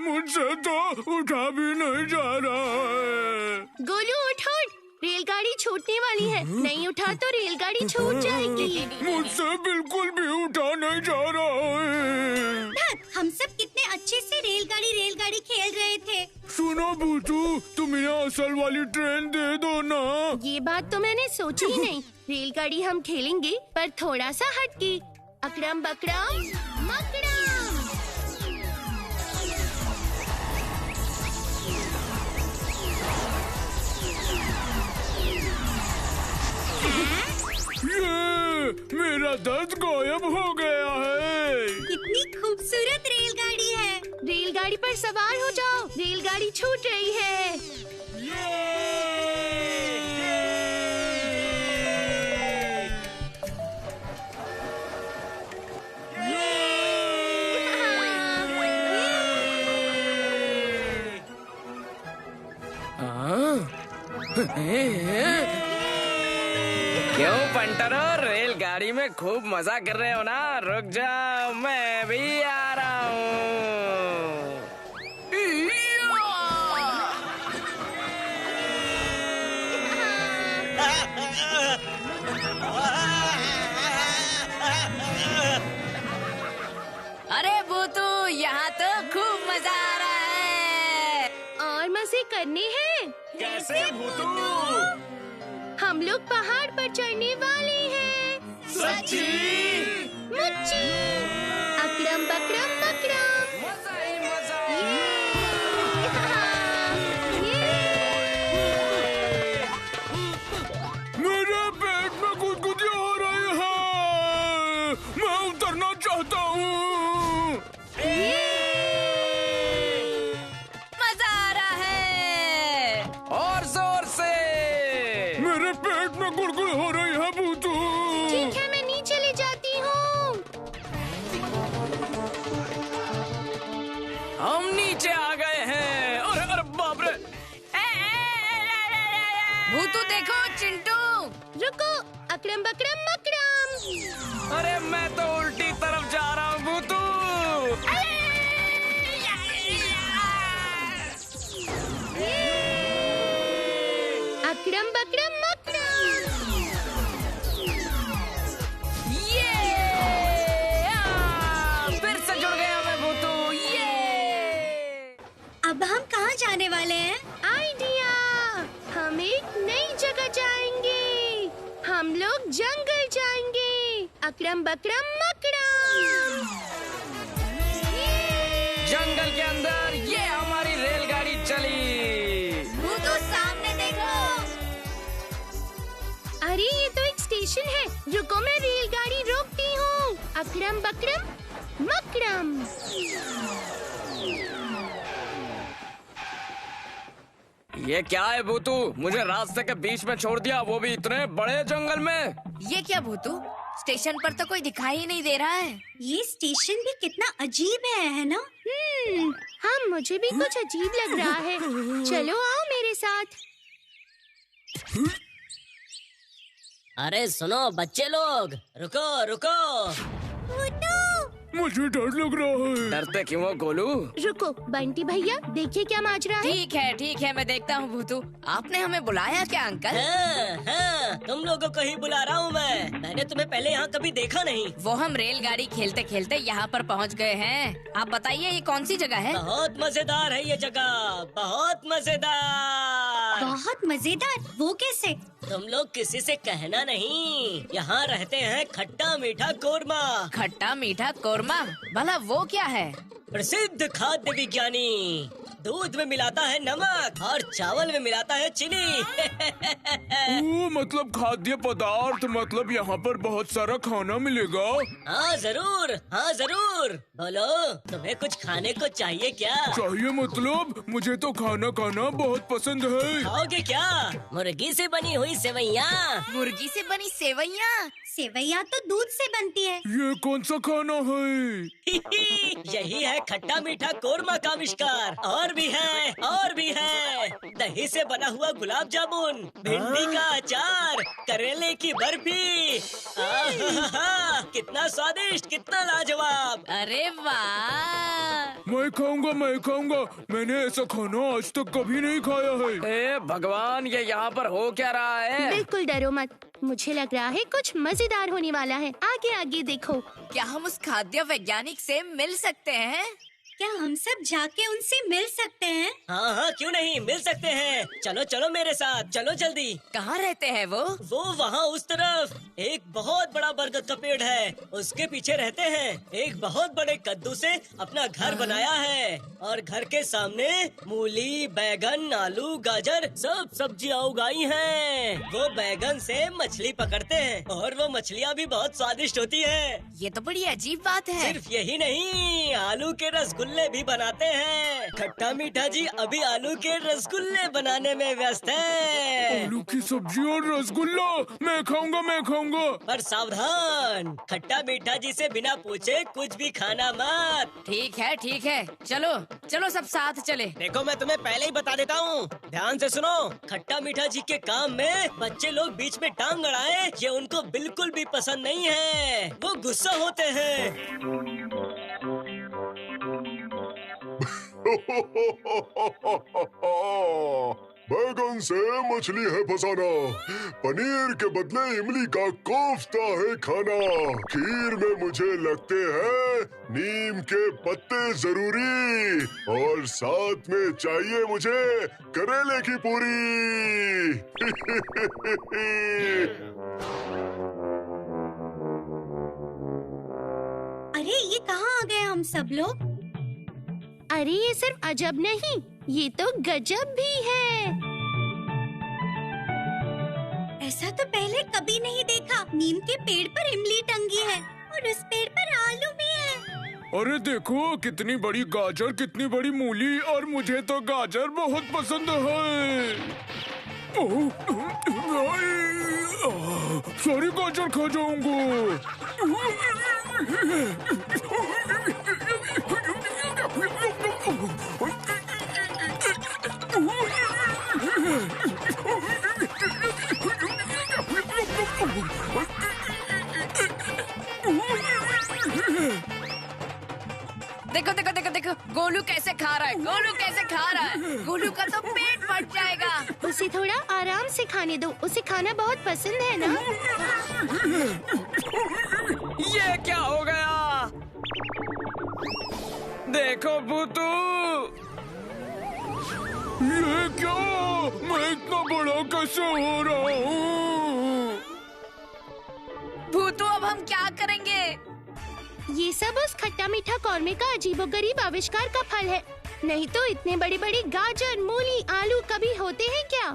Speaker 5: मुझसे तो उठा भी नहीं जा रहा है।
Speaker 3: गोलू उठ, रेलगाड़ी छूटने वाली है, नहीं उठा तो रेलगाड़ी छूट जाएगी।
Speaker 5: मुझसे बिल्कुल भी उठा नहीं जा रहा है।
Speaker 2: हम सब कितने अच्छे से रेलगाड़ी खेल रहे थे।
Speaker 5: सुनो भूतू, तुम इन्हें असल वाली ट्रेन दे दो ना।
Speaker 3: ये बात तो मैंने सोची ही नहीं। रेलगाड़ी हम खेलेंगे, पर थोड़ा सा हटके। अकड़म बकड़म मकड़म।
Speaker 5: ये मेरा दर्द गायब हो गया है।
Speaker 2: कितनी खूबसूरत रेलगाड़ी है।
Speaker 3: रेलगाड़ी पर सवार हो जाओ, रेलगाड़ी छूट रही है।
Speaker 12: क्यों पंटरो, रेलगाड़ी में खूब मजा कर रहे हो ना? रुक जाओ, मैं भी आ रहा हूँ।
Speaker 13: अरे भूतू, यहाँ तो खूब मजा आ रहा है।
Speaker 3: और मजे करने हैं।
Speaker 11: कैसे भूतू?
Speaker 3: हम लोग पहाड़ पर चढ़ने वाले हैं।
Speaker 11: सच्ची?
Speaker 3: मुच्ची। अकड़म बकड़म मकड़म।
Speaker 12: मजा ही मजा।
Speaker 5: मेरे पेट में गुदगुदी हो रही है। मैं उतरना चाहता हूँ।
Speaker 13: मजा आ रहा है।
Speaker 12: और जोर से।
Speaker 5: मेरे
Speaker 12: अरे मैं तो उल्टी तरफ जा रहा हूँ भूतू।
Speaker 3: अकड़म बकड़म मकड़म।
Speaker 12: ये फिर से जुड़ गया मैं भूतू। ये
Speaker 2: अब हम कहाँ जाने वाले हैं?
Speaker 3: आइडिया, हम एक नई जगह जाएंगे। हम लोग जंगल जाएंगे। अकड़म बकड़म मकड़म।
Speaker 12: जंगल के अंदर ये हमारी रेलगाड़ी चली।
Speaker 13: भूतू सामने देखो।
Speaker 3: अरे ये तो एक स्टेशन है। रुको, मैं रेलगाड़ी रोकती हूँ। अकड़म बकड़म मकड़म।
Speaker 12: ये क्या है भूतू? मुझे रास्ते के बीच में छोड़ दिया, वो भी इतने बड़े जंगल में।
Speaker 13: ये क्या भूतू? स्टेशन पर तो कोई दिखाई ही नहीं दे रहा है।
Speaker 2: ये स्टेशन भी कितना अजीब है ना?
Speaker 3: हाँ, मुझे भी कुछ अजीब लग रहा है। चलो आओ मेरे साथ।
Speaker 1: अरे सुनो बच्चे लोग, रुको रुको।
Speaker 5: मुझे डर लग रहा है।
Speaker 12: डरते क्यों हो गोलू?
Speaker 3: रुको बंटी भैया, देखिए क्या माजरा है।
Speaker 13: ठीक है, मैं देखता हूँ भूतू। आपने हमें बुलाया क्या अंकल?
Speaker 1: हाँ, तुम लोगों को ही बुला रहा हूँ मैं। मैंने तुम्हें पहले यहाँ कभी देखा नहीं।
Speaker 13: वो हम रेलगाड़ी खेलते खेलते यहाँ पर पहुँच गए हैं। आप बताइए ये कौन सी जगह है?
Speaker 1: बहुत मजेदार है ये जगह, बहुत मजेदार।
Speaker 2: बहुत मजेदार? वो कैसे?
Speaker 1: तुम लोग किसी से कहना नहीं। यहाँ रहते हैं खट्टा मीठा कोरमा।
Speaker 13: खट्टा मीठा कोरमा? भला वो क्या है?
Speaker 1: प्रसिद्ध खाद्य विज्ञानी दूध में मिलाता है नमक और चावल में मिलाता है चीनी।
Speaker 5: ओ, मतलब खाद्य पदार्थ, मतलब यहाँ पर बहुत सारा खाना मिलेगा।
Speaker 1: हाँ जरूर, हाँ जरूर। बोलो, तुम्हें कुछ खाने को चाहिए क्या?
Speaker 5: चाहिए मतलब? मुझे तो खाना खाना बहुत पसंद है।
Speaker 1: खाओगे क्या? मुर्गी से बनी हुई सेवैया।
Speaker 13: मुर्गी से बनी सेवैया?
Speaker 2: सेवैया तो दूध से बनती है।
Speaker 5: ये कौन सा खाना है?
Speaker 1: यही है खट्टा मीठा कोरमा का आविष्कार। और भी है दही से बना हुआ गुलाब जामुन, भिंडी का अचार, करेले की बर्फी। कितना स्वादिष्ट, कितना लाजवाब।
Speaker 13: अरे वाह!
Speaker 5: मैं खाऊंगा। मैंने ऐसा खाना आज तक कभी नहीं खाया है।
Speaker 12: ए भगवान, ये यहाँ पर हो क्या रहा है?
Speaker 3: बिल्कुल डरो मत, मुझे लग रहा है कुछ मजेदार होने वाला है। आगे देखो।
Speaker 13: क्या हम उस खाद्य वैज्ञानिक से मिल सकते हैं?
Speaker 2: क्या हम सब जाके उनसे मिल सकते हैं?
Speaker 1: हाँ, क्यों नहीं, मिल सकते हैं। चलो मेरे साथ, चलो जल्दी।
Speaker 13: कहाँ रहते हैं वो?
Speaker 1: वहाँ उस तरफ एक बहुत बड़ा बरगद का पेड़ है, उसके पीछे रहते हैं। एक बहुत बड़े कद्दू से अपना घर बनाया है और घर के सामने मूली, बैगन, आलू, गाजर सब सब्जियाँ उगाई हैं। वो बैगन से मछली पकड़ते हैं और वो मछलियाँ भी बहुत स्वादिष्ट होती है।
Speaker 13: ये तो बड़ी अजीब बात है।
Speaker 1: सिर्फ यही नहीं, आलू के रसगुल्ले भी बनाते हैं। खट्टा मीठा जी अभी आलू के रसगुल्ले बनाने में व्यस्त है।
Speaker 5: आलू की सब्जी और रसगुल्ला? मैं खाऊंगा।
Speaker 1: पर सावधान, खट्टा मीठा जी से बिना पूछे कुछ भी खाना मत।
Speaker 13: ठीक है, चलो सब साथ चले।
Speaker 1: देखो, मैं तुम्हें पहले ही बता देता हूँ, ध्यान से सुनो। खट्टा मीठा जी के काम में बच्चे लोग बीच में टांग अड़ाए, ये उनको बिल्कुल भी पसंद नहीं है। वो गुस्सा होते हैं।
Speaker 8: बैगन से मछली है फसाना, पनीर के बदले इमली का कोफ्ता है खाना, खीर में मुझे लगते हैं नीम के पत्ते जरूरी, और साथ में चाहिए मुझे करेले की पूरी।
Speaker 2: अरे ये कहाँ आ गए हम सब लोग?
Speaker 3: अरे ये सिर्फ अजब नहीं, ये तो गजब भी है।
Speaker 2: ऐसा तो पहले कभी नहीं देखा। नीम के पेड़ पर इमली टंगी है और उस पेड़ पर आलू भी है।
Speaker 5: अरे देखो, कितनी बड़ी गाजर, कितनी बड़ी मूली, और मुझे तो गाजर बहुत पसंद है। सारी गाजर खा जाऊंगा।
Speaker 13: देखो देखो देखो देखो, गोलू कैसे खा रहा है, गोलू कैसे खा रहा है। गोलू का तो पेट फट जाएगा।
Speaker 3: उसे थोड़ा आराम से खाने दो, उसे खाना बहुत पसंद है ना।
Speaker 12: ये क्या हो गया? देखो भूतू,
Speaker 5: ये क्या? मैं इतना बड़ा कैसे हो रहा हूँ?
Speaker 13: भूतू अब हम क्या करेंगे?
Speaker 3: ये सब उस खट्टा मीठा कौरमे का अजीबोगरीब आविष्कार का फल है। नहीं तो इतने बड़ी बड़ी गाजर, मूली, आलू कभी होते हैं क्या?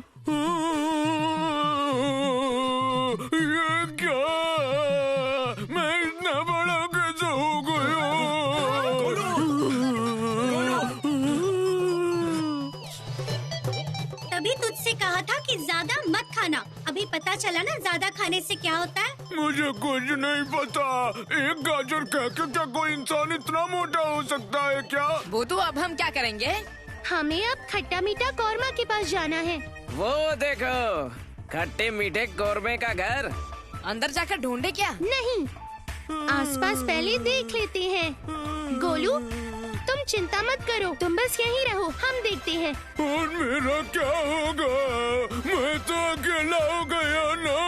Speaker 5: ये क्या? मैं इतना बड़ा कैसे हो गया?
Speaker 2: तभी तुझसे कहा था कि ज्यादा मत खाना। अभी पता चला ना ज्यादा खाने से क्या होता है।
Speaker 5: मुझे कुछ नहीं पता। एक गाजर कह के क्या कोई इंसान इतना मोटा हो सकता है क्या?
Speaker 13: भूतू अब हम क्या करेंगे?
Speaker 3: हमें अब खट्टा मीठा कौरमा के पास जाना है।
Speaker 12: वो देखो, खट्टे मीठे कौरमे का घर।
Speaker 13: अंदर जाकर ढूंढे क्या?
Speaker 3: नहीं, आसपास पहले देख लेते हैं। गोलू, तुम चिंता मत करो, तुम बस यहीं रहो, हम देखते हैं।
Speaker 5: और मेरा क्या होगा? मैं तो अकेला हो गया ना।